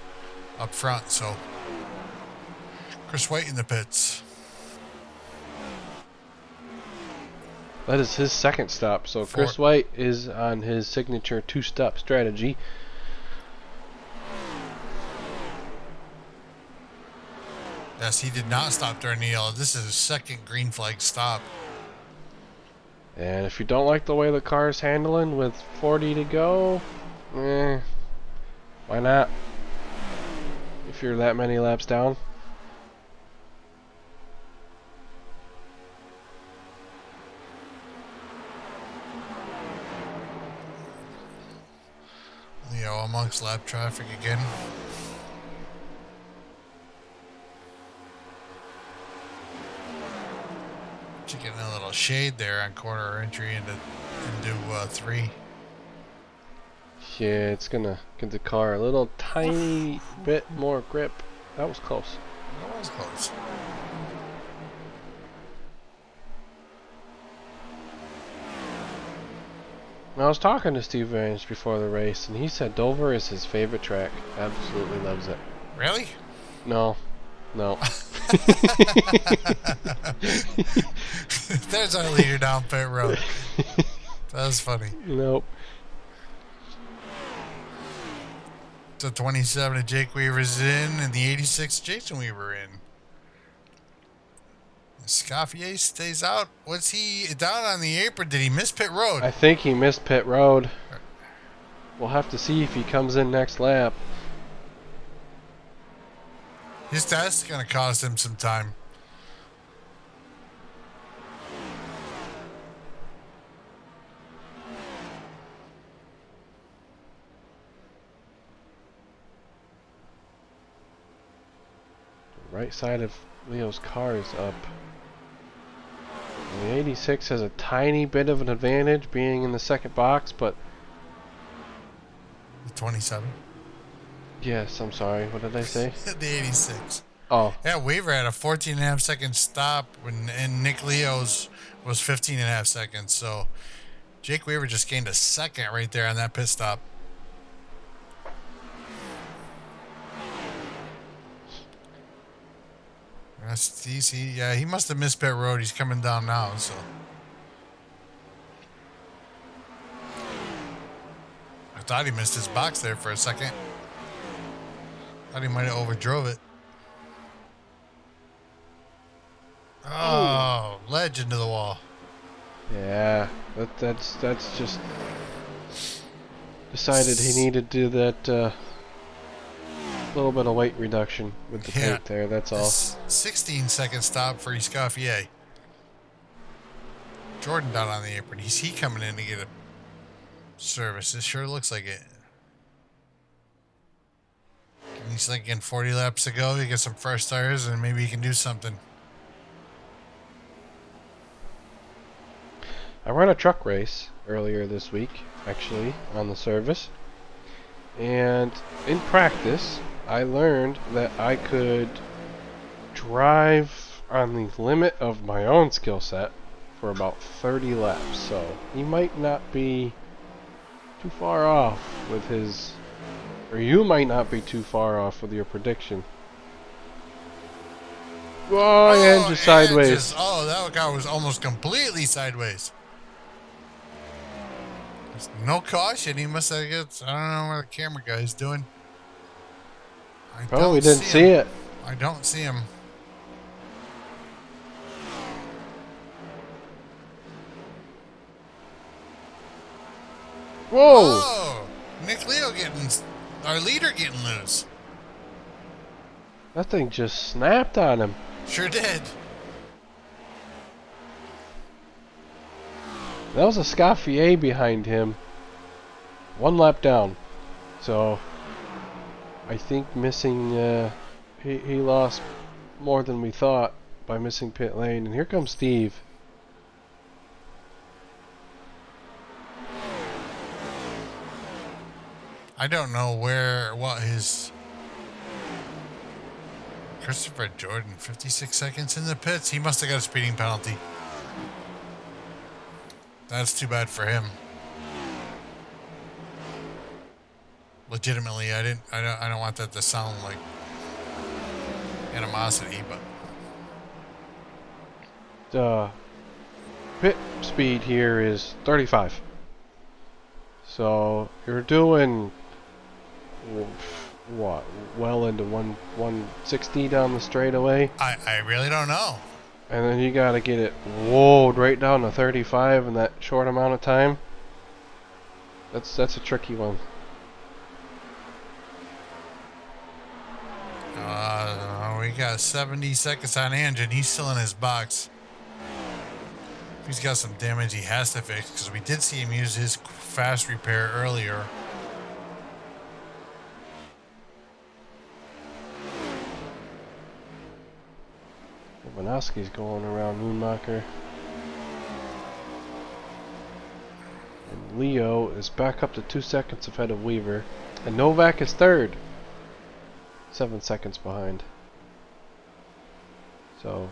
Speaker 2: up front. So Chris White in the pits.
Speaker 1: That is his second stop. So Chris White is on his signature two-stop strategy.
Speaker 2: Yes, he did not stop during the yellow. This is his second green flag stop.
Speaker 1: And if you don't like the way the car is handling with 40 to go, why not? If you're that many laps down.
Speaker 2: Leo amongst lap traffic again. Just getting a little shade there on corner entry into 3.
Speaker 1: Yeah, it's gonna give the car a little tiny bit more grip. That was close.
Speaker 2: That was close.
Speaker 1: I was talking to Steve Vance before the race, and he said Dover is his favorite track. Absolutely loves it.
Speaker 2: Really?
Speaker 1: No.
Speaker 2: There's our leader down pit road. That was funny.
Speaker 1: Nope.
Speaker 2: The 27 Jake Weaver's in, and the 86 Jason Weaver in. Scaffier stays out. Was he down on the apron? Did he miss pit road?
Speaker 1: I think he missed pit road. We'll have to see if he comes in next lap.
Speaker 2: That's going to cost him some time.
Speaker 1: The right side of Leo's car is up. And the 86 has a tiny bit of an advantage being in the second box, but...
Speaker 2: The 27?
Speaker 1: Yes, I'm sorry. What did I say?
Speaker 2: The 86.
Speaker 1: Oh.
Speaker 2: Yeah, Weaver had a 14.5 second stop, and Nick Leo's was 15.5 seconds. So Jake Weaver just gained a second right there on that pit stop. That's easy. Yeah, he must have missed pit road. He's coming down now, so. I thought he missed his box there for a second. Thought he might have overdrove it. Oh, ledge into the wall.
Speaker 1: Yeah, that's just decided he needed to do that little bit of weight reduction with the paint there. That's all.
Speaker 2: 16-second stop for Escoffier. Jordan down on the apron. Is he coming in to get a service? It sure looks like it. He's thinking 40 laps to go. He gets some fresh tires and maybe he can do something.
Speaker 1: I ran a truck race earlier this week, actually, on the service. And in practice, I learned that I could drive on the limit of my own skill set for about 30 laps. So he might not be too far off with his... Or you might not be too far off with your prediction. Whoa, and just sideways.
Speaker 2: That guy was almost completely sideways. There's no caution. He must have got... I don't know what the camera guy is doing.
Speaker 1: Oh, we didn't see it.
Speaker 2: I don't see him.
Speaker 1: Whoa!
Speaker 2: Oh, Nick Leo getting... Our leader getting loose.
Speaker 1: That thing just snapped on him.
Speaker 2: Sure did.
Speaker 1: That was a Scaffier behind him. One lap down. So, I think missing... he lost more than we thought by missing pit lane. And here comes Steve.
Speaker 2: I don't know what his... Christopher Jordan, 56 seconds in the pits. He must have got a speeding penalty. That's too bad for him. Legitimately, I don't want that to sound like animosity, but
Speaker 1: pit speed here is 35. So you're doing what? Well into 160 down the straightaway.
Speaker 2: I really don't know.
Speaker 1: And then you gotta get it whoa right down to 35 in that short amount of time. That's a tricky one.
Speaker 2: We got 70 seconds on engine. He's still in his box. He's got some damage he has to fix because we did see him use his fast repair earlier.
Speaker 1: Wanowski's going around Moonmacher. And Leo is back up to 2 seconds ahead of Weaver. And Novak is third. 7 seconds behind. So,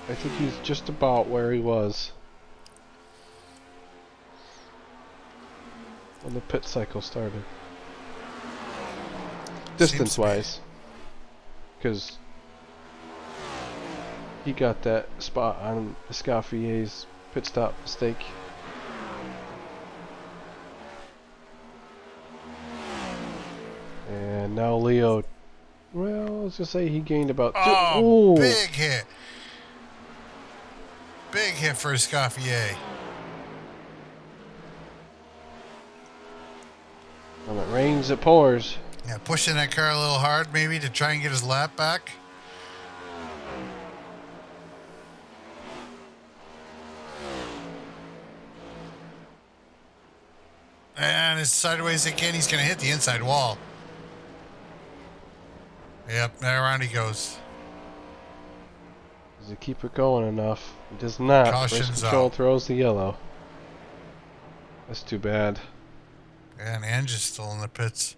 Speaker 1: I think he's just about where he was when the pit cycle started. Distance-wise. Because he got that spot on Escaffier's pit stop mistake. And now Leo, well, let's just say he gained about two.
Speaker 2: Oh, big hit. Big hit for Escaffier.
Speaker 1: When it rains, it pours.
Speaker 2: Yeah, pushing that car a little hard maybe to try and get his lap back. And it's sideways again. He's going to hit the inside wall. Yep, around he goes.
Speaker 1: Does he keep it going enough? He does not.
Speaker 2: Caution's
Speaker 1: Race control
Speaker 2: out.
Speaker 1: throws the yellow. That's too bad.
Speaker 2: And Ange's still in the pits.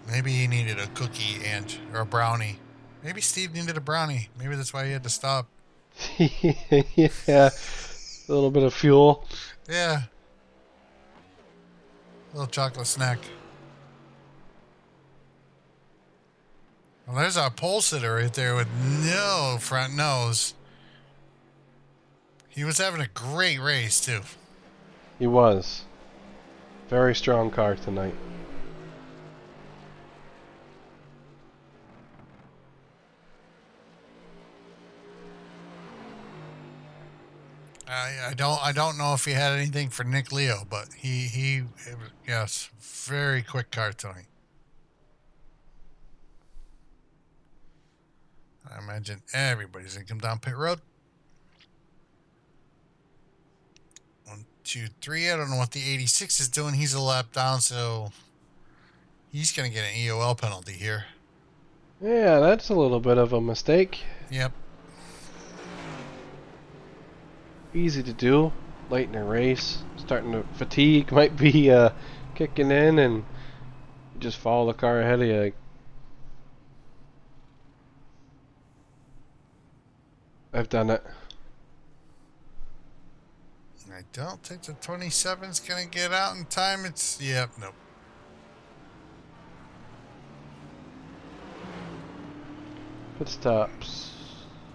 Speaker 2: Maybe he needed a cookie, Ange, or a brownie. Maybe Steve needed a brownie. Maybe that's why he had to stop.
Speaker 1: Yeah. A little bit of fuel.
Speaker 2: Yeah. A little chocolate snack. Well, there's our pole sitter right there with no front nose. He was having a great race, too.
Speaker 1: He was. Very strong car tonight.
Speaker 2: I don't know if he had anything for Nick Leo, but he yes, very quick car tonight. I imagine everybody's gonna come down pit road. 1, 2, 3. I don't know what the 86 is doing. He's a lap down, so he's gonna get an EOL penalty here.
Speaker 1: Yeah, that's a little bit of a mistake.
Speaker 2: Yep.
Speaker 1: Easy to do. Late in a race. Starting to fatigue might be kicking in and you just follow the car ahead of you. I've done it.
Speaker 2: I don't think the 27's gonna get out in time. It's yep, nope.
Speaker 1: Pit stops.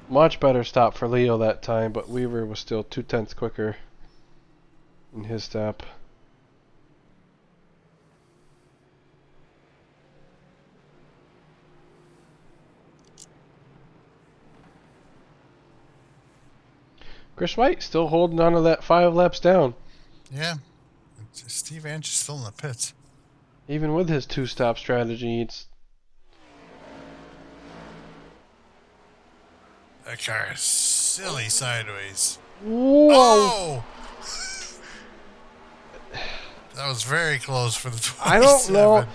Speaker 1: Much better stop for Leo that time, but Weaver was still 0.2 quicker in his stop. Chris White still holding on to that 5 laps down.
Speaker 2: Yeah. Steve Ange is still in the pits.
Speaker 1: Even with his 2-stop strategy, it's...
Speaker 2: That car is silly sideways.
Speaker 1: Whoa!
Speaker 2: Oh! That was very close for the 27.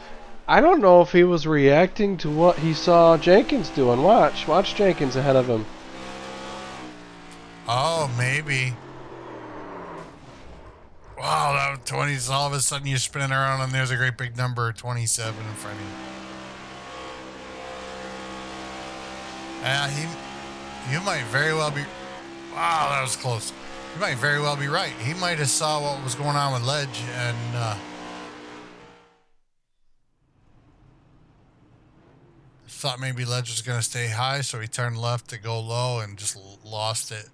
Speaker 1: I don't know if he was reacting to what he saw Jenkins doing. Watch Jenkins ahead of him.
Speaker 2: Oh, maybe. Wow, that was 20. All of a sudden you're spinning around and there's a great big number 27 in front of you. You might very well be... Wow, that was close. You might very well be right. He might have saw what was going on with Ledge and... thought maybe ledge was going to stay high, so he turned left to go low and just lost it.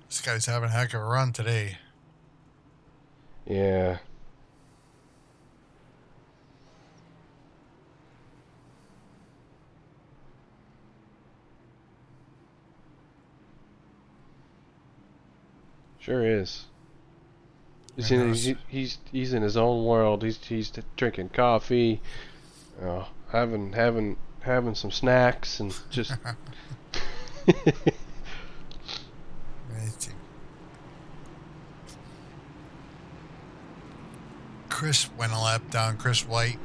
Speaker 2: This guy's having a heck of a run today.
Speaker 1: Yeah. Sure is. He's in his own world. He's drinking coffee, having some snacks and just.
Speaker 2: Chris went a lap down. Chris White,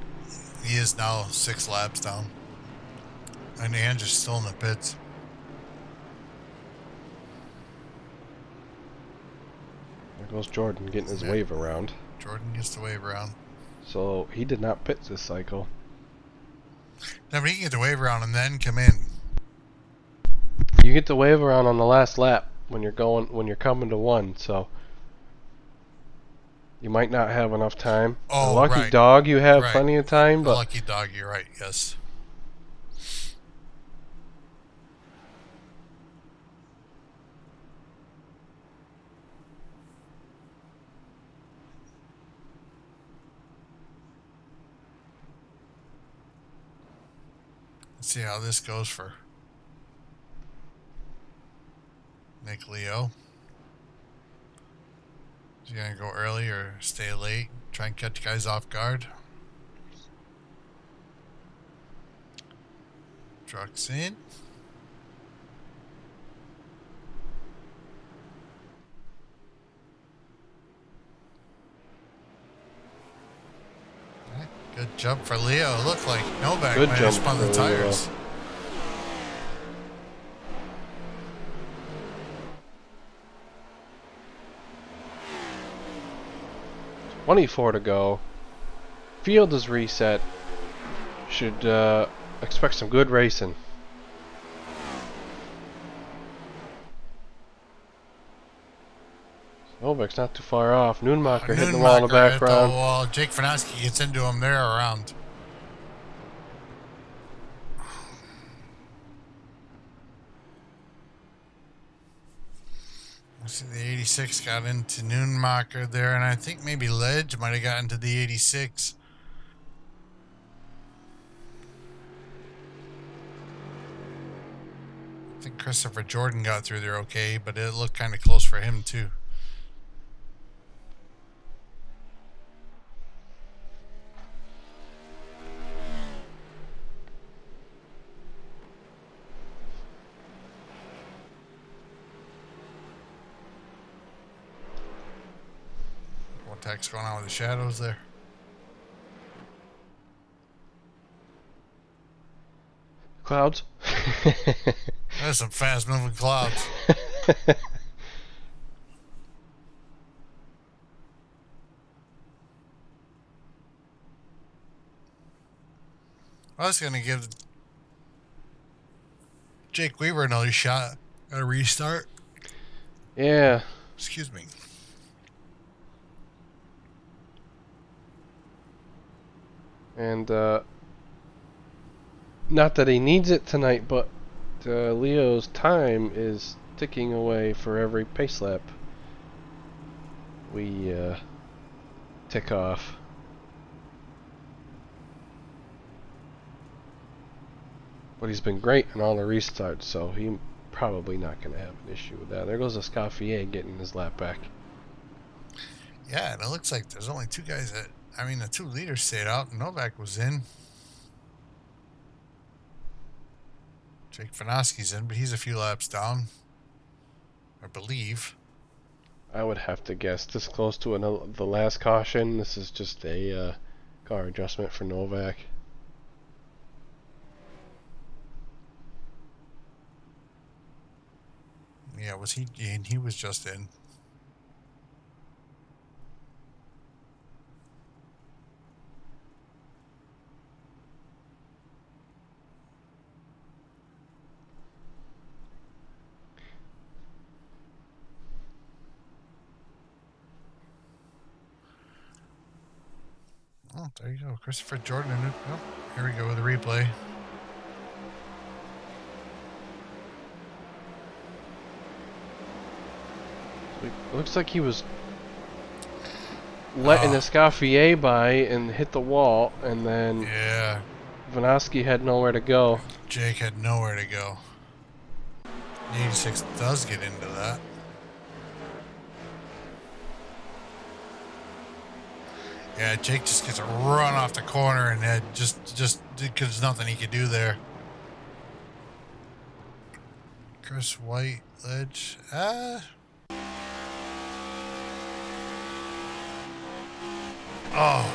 Speaker 2: he is now 6 laps down. And Andrew's still in the pits.
Speaker 1: There goes Jordan getting his wave around.
Speaker 2: Jordan gets the wave around.
Speaker 1: So he did not pit this cycle.
Speaker 2: No, but he can get the wave around and then come in.
Speaker 1: You get the wave around on the last lap when you're coming to one, so you might not have enough time.
Speaker 2: Oh,
Speaker 1: lucky
Speaker 2: right.
Speaker 1: dog, you have
Speaker 2: right.
Speaker 1: plenty of time, but
Speaker 2: lucky dog, you're right. Yes. Let's see how this goes for Nick Leo. Is he going to go early or stay late? Try and catch guys off guard. Trucks in. Right, good jump for Leo. It looked like Novak might have spun the tires.
Speaker 1: 24 to go. Field is reset. Should expect some good racing. Novak's not too far off. Nunemacher hitting the wall in the background.
Speaker 2: The wall. Jake Fanaski gets into him there around. I see the 86 got into Nunemacher there, and I think maybe Ledge might have gotten into the 86. I think Christopher Jordan got through there okay, but it looked kind of close for him too. What the heck's going on with the shadows there?
Speaker 1: Clouds.
Speaker 2: There's some fast moving clouds. I was going to give Jake Weaver another shot at a restart.
Speaker 1: Yeah.
Speaker 2: Excuse me.
Speaker 1: And not that he needs it tonight, but Leo's time is ticking away for every pace lap we tick off. But he's been great in all the restarts, so he's probably not going to have an issue with that. There goes Escoffier getting his lap back.
Speaker 2: Yeah, and it looks like there's only two guys that, I mean, the two leaders stayed out. Novak was in. Jake Fanaski's in, but he's a few laps down, I believe.
Speaker 1: I would have to guess this close to the last caution. This is just a car adjustment for Novak.
Speaker 2: Yeah, was he? He was just in. Oh, there you go. Christopher Jordan. And, oh, here we go with the replay.
Speaker 1: It looks like he was letting Escoffier by and hit the wall, and then
Speaker 2: yeah,
Speaker 1: Vanoski had nowhere to go.
Speaker 2: Jake had nowhere to go. 86 does get into that. Yeah, Jake just gets a run off the corner and had just because there's nothing he could do there. Chris White ledge. Oh.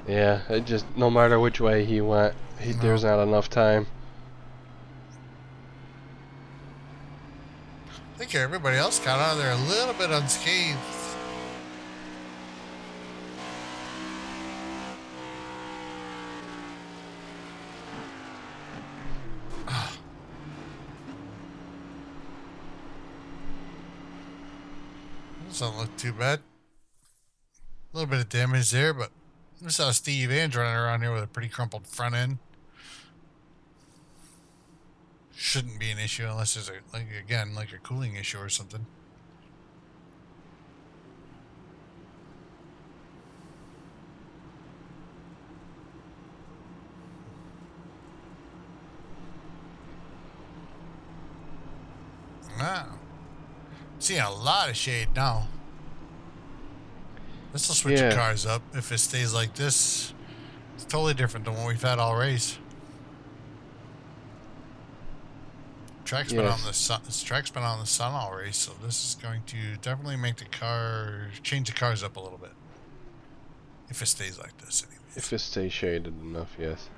Speaker 1: Yeah, it just no matter which way he went, there's not enough time.
Speaker 2: I think everybody else got out of there a little bit unscathed. Doesn't look too bad. A little bit of damage there, but we saw Steve Andrews running around here with a pretty crumpled front end. Shouldn't be an issue unless there's like a cooling issue or something. Wow. Seeing a lot of shade now. This will switch the cars up. If it stays like this, it's totally different than what we've had all race. Track's been on the sun. This track's been on the sun all race, so this is going to definitely make the car change the cars up a little bit. If it stays like this, anyways.
Speaker 1: If it stays shaded enough, yes.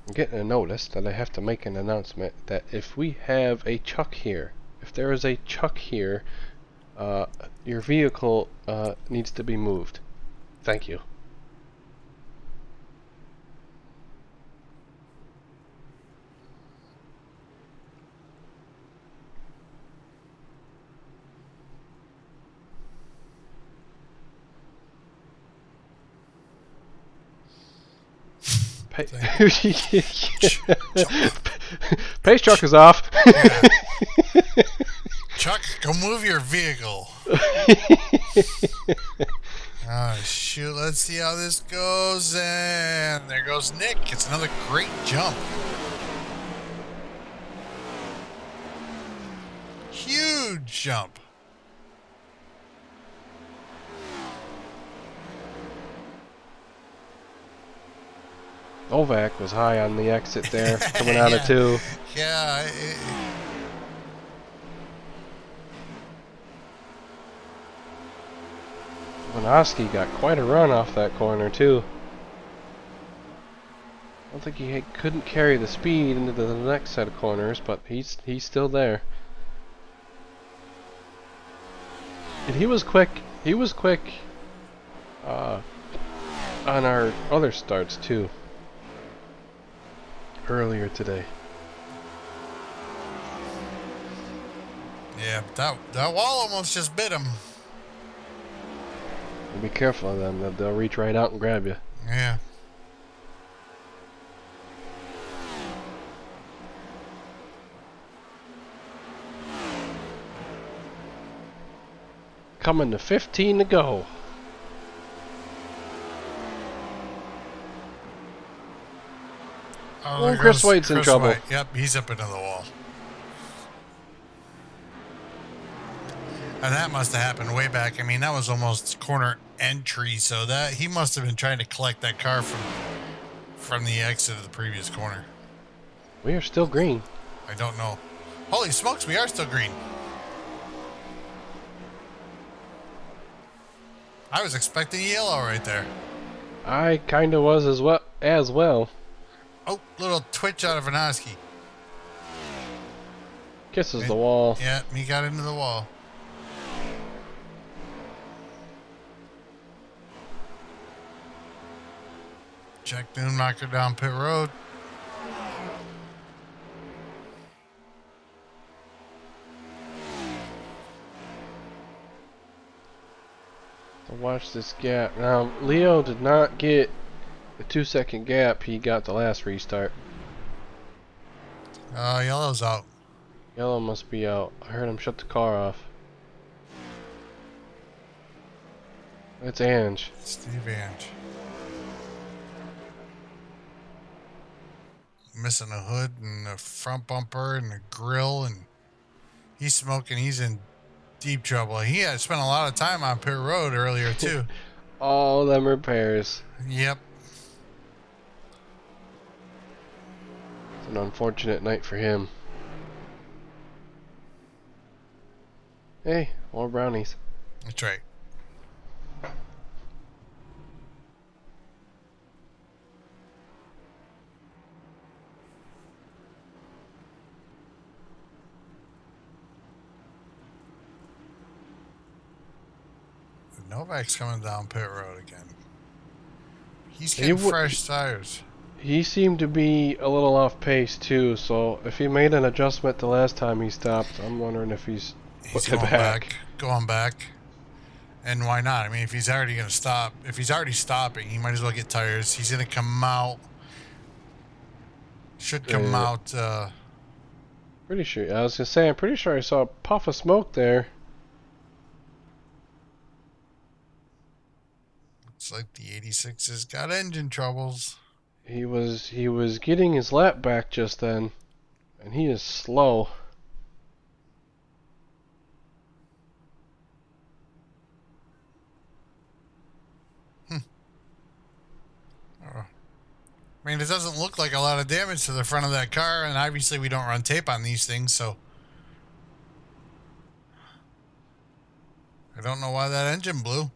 Speaker 1: I'm getting a notice that I have to make an announcement that if we have a chuck here, if there is a chuck here, your vehicle needs to be moved. Thank you. Pace truck is off.
Speaker 2: Yeah. Chuck, go move your vehicle. Oh, shoot. Let's see how this goes. And there goes Nick. It's another great jump. Huge jump.
Speaker 1: Novak was high on the exit there, coming out of 2.
Speaker 2: Yeah.
Speaker 1: Vanoski got quite a run off that corner too. I don't think he couldn't carry the speed into the next set of corners, but he's still there. And he was quick. He was quick on our other starts too. Earlier today.
Speaker 2: Yeah, that wall almost just bit him.
Speaker 1: Be careful of them. They'll reach right out and grab you.
Speaker 2: Yeah.
Speaker 1: Coming to 15 to go.
Speaker 2: Oh,
Speaker 1: Chris White's in trouble.
Speaker 2: White. Yep, he's up into the wall. And that must have happened way back. I mean, that was almost corner entry, so that he must have been trying to collect that car from the exit of the previous corner.
Speaker 1: We are still green.
Speaker 2: I don't know. Holy smokes, we are still green. I was expecting yellow right there.
Speaker 1: I kind of was as well.
Speaker 2: Oh, little twitch out of Vanoski.
Speaker 1: Kisses the wall.
Speaker 2: Yeah, he got into the wall. Jack Noon knocked her down pit road.
Speaker 1: watch this gap. Now, Leo did not get the 2-second gap he got the last restart.
Speaker 2: Yellow's out.
Speaker 1: Yellow must be out. I heard him shut the car off. It's Ange.
Speaker 2: Steve Ange. Missing a hood and a front bumper and a grill, and he's smoking. He's in deep trouble. He had spent a lot of time on pit road earlier too.
Speaker 1: All them repairs.
Speaker 2: Yep.
Speaker 1: It's an unfortunate night for him. Hey, more brownies.
Speaker 2: That's right. Novak's coming down pit road again. He's getting fresh tires.
Speaker 1: He seemed to be a little off pace too, so if he made an adjustment the last time he stopped, I'm wondering if he's
Speaker 2: going back. And why not? I mean, if he's already going to stop, if he's already stopping, he might as well get tires. He's going to come out. Should come out.
Speaker 1: Pretty sure. I was going to say, I'm pretty sure I saw a puff of smoke there.
Speaker 2: Looks like the 86 has got engine troubles.
Speaker 1: He was getting his lap back just then, and he is slow.
Speaker 2: I mean, it doesn't look like a lot of damage to the front of that car, and obviously we don't run tape on these things, so I don't know why that engine blew.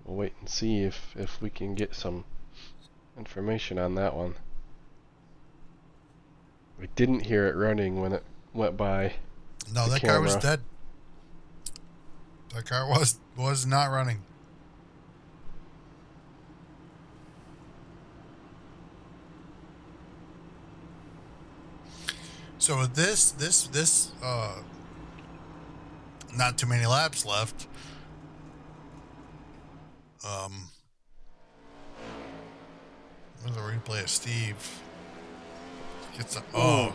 Speaker 1: We'll wait and see if we can get some information on that one. We didn't hear it running when it went by.
Speaker 2: No, that car was dead. That car was not running. So with this not too many laps left. There's a replay of Steve. Gets a, oh.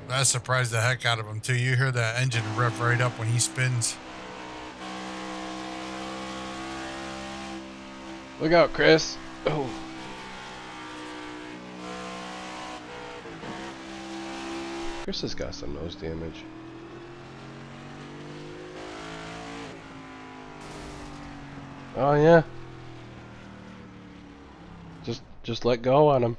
Speaker 2: That surprised the heck out of him too. You hear that engine rev right up when he spins.
Speaker 1: Look out, Chris. Oh. Chris has got some nose damage. Oh yeah. Just let go on him.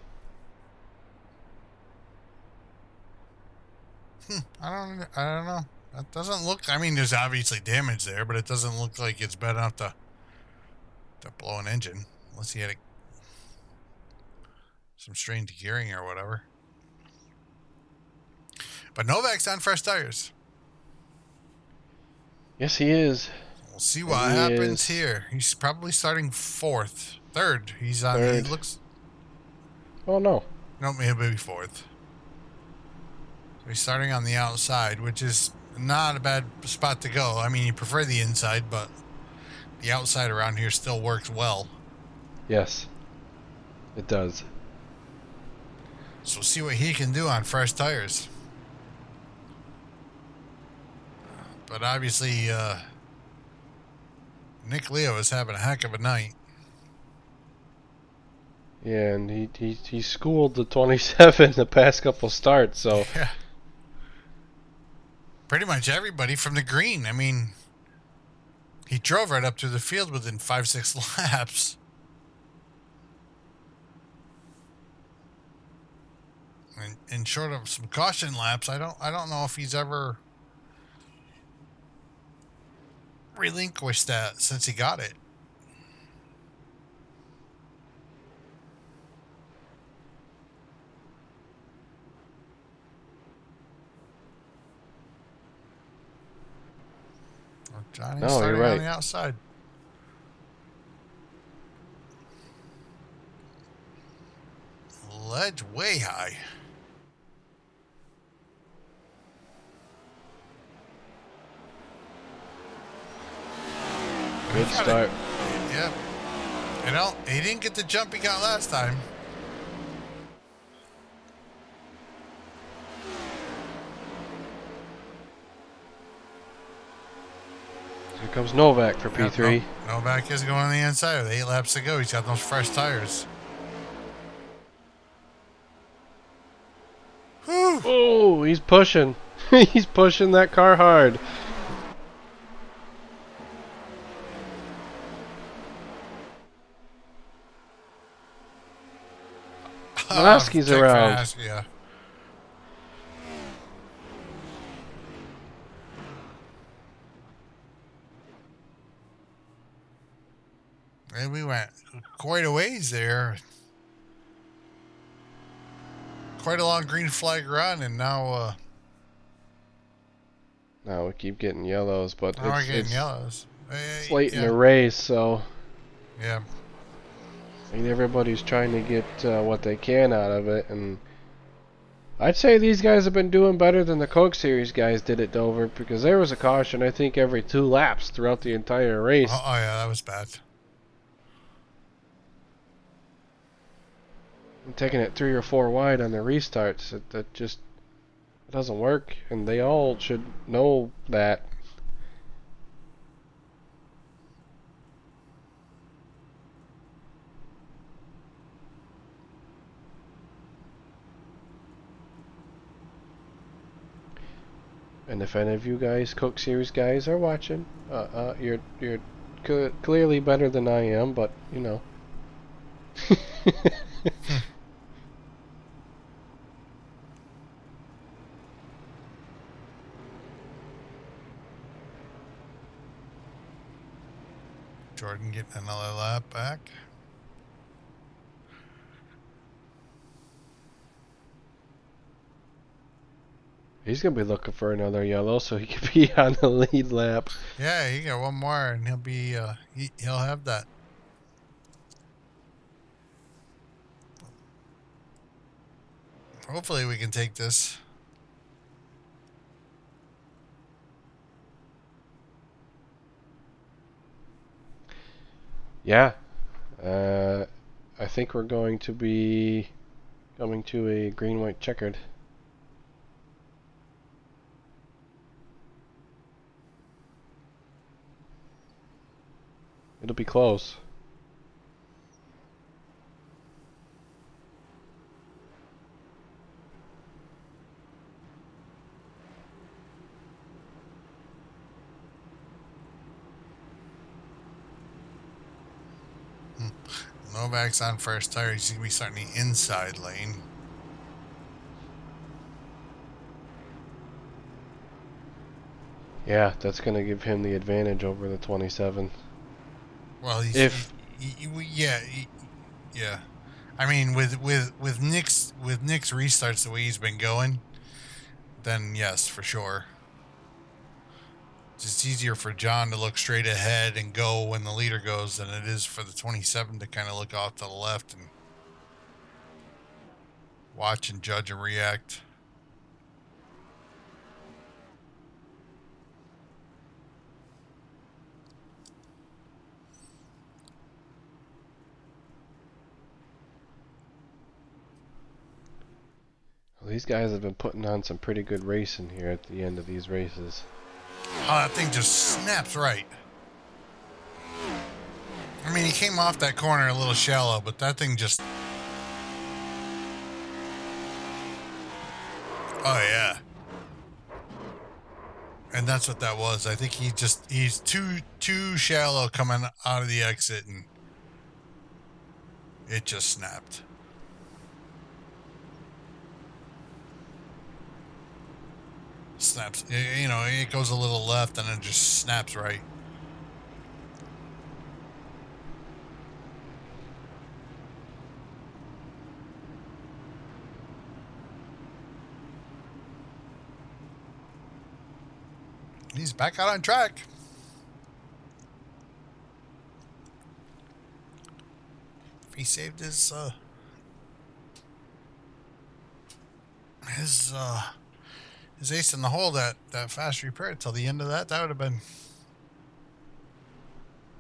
Speaker 2: I don't know. That doesn't look. I mean, there's obviously damage there, but it doesn't look like it's bad enough to blow an engine, unless he had some strained gearing or whatever. But Novak's on fresh tires.
Speaker 1: Yes, he is.
Speaker 2: We'll see what happens here. He's probably starting third. He's on.
Speaker 1: Third.
Speaker 2: He looks.
Speaker 1: Oh no.
Speaker 2: No, maybe fourth. So he's starting on the outside, which is not a bad spot to go. I mean, you prefer the inside, but the outside around here still works well.
Speaker 1: Yes, it does.
Speaker 2: So we'll see what he can do on fresh tires. But obviously, Nick Leo is having a heck of a night.
Speaker 1: Yeah, and he schooled the 27 the past couple starts, so
Speaker 2: yeah. Pretty much everybody from the green. I mean, he drove right up to the field within 5-6 laps. And short of some caution laps, I don't know if he's ever relinquished that since he got it. Johnny's starting on the outside. ledge way high.
Speaker 1: Good start.
Speaker 2: Yep. You know, he didn't get the jump he got last time.
Speaker 1: Here comes Novak for P3.
Speaker 2: Yep, Novak is going on the inside with 8 laps to go. He's got those fresh tires. Whew.
Speaker 1: Oh, he's pushing. He's pushing that car hard. Lasky's around.
Speaker 2: Fast, yeah. And we went quite a ways there. Quite a long green flag run, and now
Speaker 1: Now we keep getting yellows, but
Speaker 2: now we're getting
Speaker 1: it's
Speaker 2: yellows.
Speaker 1: late in the race, so
Speaker 2: Yeah.
Speaker 1: I mean, everybody's trying to get what they can out of it, and I'd say these guys have been doing better than the Coke Series guys did at Dover, because there was a caution, I think, every 2 laps throughout the entire race.
Speaker 2: Oh yeah, that was bad.
Speaker 1: And taking it 3 or 4 wide on the restarts, that just doesn't work, and they all should know that. And if any of you guys, Coke Series guys, are watching, you're clearly better than I am, but you know.
Speaker 2: Jordan getting another lap back.
Speaker 1: He's gonna be looking for another yellow so he can be on the lead lap.
Speaker 2: Yeah, he got one more, and he'll be he'll have that. Hopefully, we can take this.
Speaker 1: Yeah, I think we're going to be coming to a green-white checkered. It'll be close.
Speaker 2: Novak's on first tire. He's going to be starting the inside lane.
Speaker 1: Yeah, that's going to give him the advantage over the 27.
Speaker 2: Well, he's yeah. I mean, with Nick's restarts the way he's been going, then yes, for sure. It's easier for John to look straight ahead and go when the leader goes than it is for the 27 to kind of look off to the left and watch and judge and react.
Speaker 1: Well, these guys have been putting on some pretty good racing here at the end of these races.
Speaker 2: Oh, that thing just snaps right. I mean, he came off that corner a little shallow, but that thing just... Oh, yeah. And that's what that was. I think he's too shallow coming out of the exit, and it just snapped. Snaps. You know, it goes a little left, and it just snaps right. He's back out on track. If he saved his his ace in the hole, that fast repair till the end of that would have been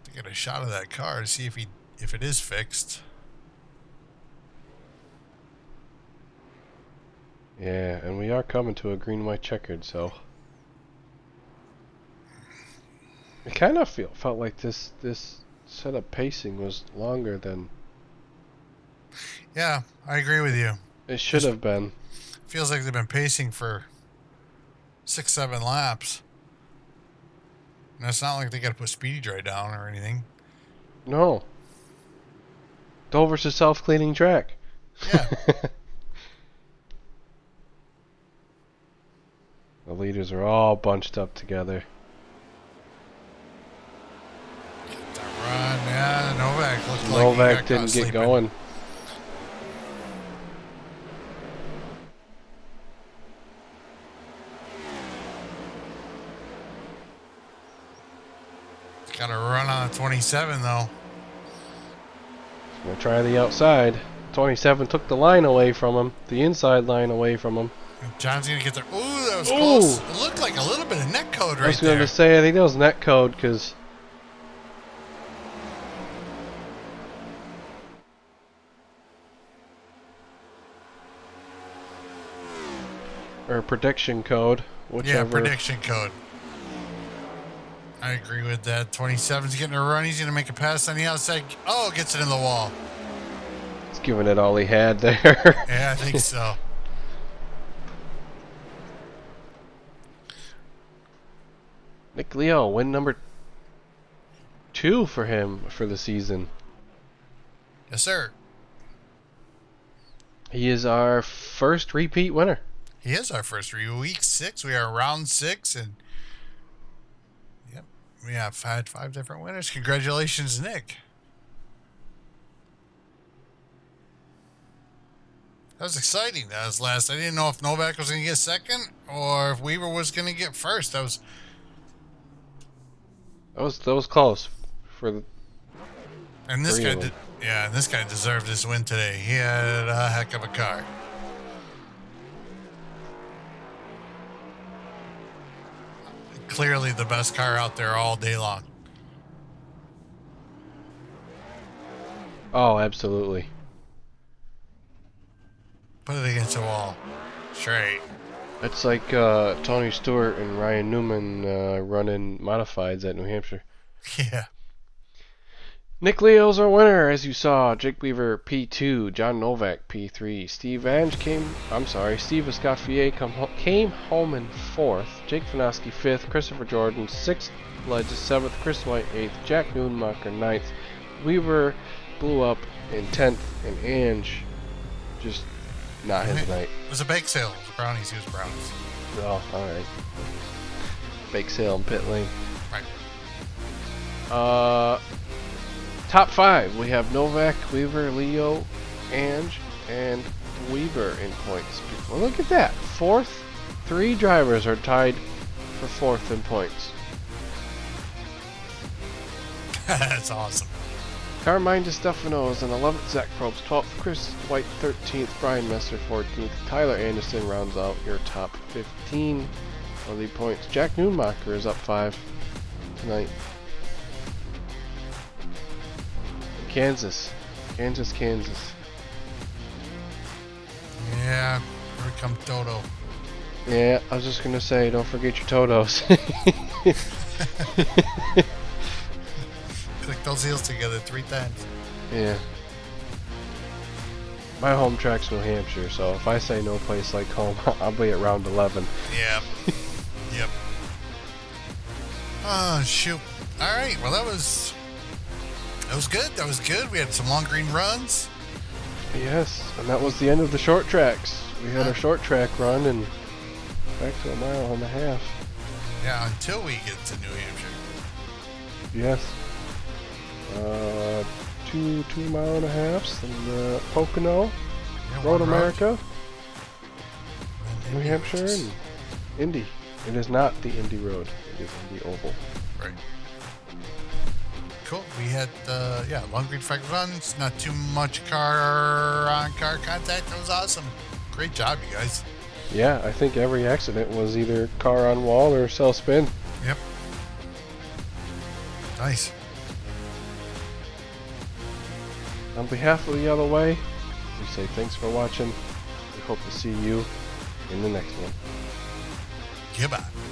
Speaker 2: to get a shot of that car to see if it is fixed.
Speaker 1: Yeah, and we are coming to a green-white checkered, so it kind of felt like this set of pacing was longer than
Speaker 2: Yeah, I agree with you.
Speaker 1: it should have been.
Speaker 2: Feels like they've been pacing for 6-7 laps. And it's not like they got to put speedy dry down or anything.
Speaker 1: No. Dover's a self-cleaning track.
Speaker 2: Yeah.
Speaker 1: The leaders are all bunched up together.
Speaker 2: Get that run, yeah. Novak looked like
Speaker 1: Novak didn't get going.
Speaker 2: Got to run on a 27 though.
Speaker 1: He's gonna try the outside. 27 took the line away from him, the inside line away from him.
Speaker 2: John's gonna get there. Ooh, that was close. It looked like a little bit of net code right there.
Speaker 1: I was gonna say, I think that was net code because or prediction code, whichever.
Speaker 2: Yeah, prediction code. I agree with that. 27's getting a run. He's gonna make a pass on the outside. Oh, gets it in the wall.
Speaker 1: He's giving it all he had there.
Speaker 2: Yeah, I think so.
Speaker 1: Nick Leo, win number 2 for him for the season.
Speaker 2: Yes, sir.
Speaker 1: He is our first repeat winner.
Speaker 2: He is our first week 6. We are round 6, and yep, we have had 5 different winners. Congratulations, Nick. That was exciting. That was last. I didn't know if Novak was going to get second or if Weaver was going to get first. That was
Speaker 1: close for the.
Speaker 2: And this guy did. Yeah, and this guy deserved this win today. He had a heck of a car. Clearly the best car out there all day long.
Speaker 1: Oh, absolutely.
Speaker 2: Put it against the wall. Straight.
Speaker 1: It's like Tony Stewart and Ryan Newman running modifieds at New Hampshire.
Speaker 2: Yeah.
Speaker 1: Nick Leo's our winner, as you saw. Jake Weaver P2, John Novak P3, Steve Escoffier came home in 4th, Jake Fanoski 5th, Christopher Jordan 6th, Ledges 7th, Chris White 8th, Jack Nunemacher 9th, Weaver blew up in 10th, and Ange just not his night.
Speaker 2: It was a bake sale. It was brownies. He was brownies.
Speaker 1: Oh, alright. Bake sale in pit lane.
Speaker 2: Right.
Speaker 1: Top 5, we have Novak, Weaver, Leo, Ange, and Weaver in points. Well, look at that. 4th, 3 drivers are tied for 4th in points.
Speaker 2: That's awesome.
Speaker 1: Carmine DeStefano is in 11th, Zach Probst 12th, Chris White 13th, Brian Messer 14th, Tyler Anderson rounds out your top 15 of the points. Jack Nunemacher is up 5 tonight. Kansas.
Speaker 2: Yeah, here comes Toto.
Speaker 1: Yeah, I was just gonna say, don't forget your Totos.
Speaker 2: Click those heels together 3 times.
Speaker 1: Yeah. My home track's New Hampshire, so if I say no place like home, I'll be at round 11.
Speaker 2: Yeah. Yep. Oh, shoot. Alright, well that was good. That was good. We had some long green runs.
Speaker 1: Yes, and that was the end of the short tracks. We had our short track run and back to a mile and a half.
Speaker 2: Yeah, until we get to New Hampshire.
Speaker 1: Yes. 2 mile and a halves in Pocono, Road America, New Hampshire, and Indy. It is not the Indy Road. It is Indy Oval.
Speaker 2: Right. Cool. We had long green flag runs. Not too much car-on-car contact. That was awesome. Great job, you guys.
Speaker 1: Yeah, I think every accident was either car on wall or cell spin.
Speaker 2: Yep. Nice.
Speaker 1: On behalf of the other way, we say thanks for watching. We hope to see you in the next one.
Speaker 2: Goodbye.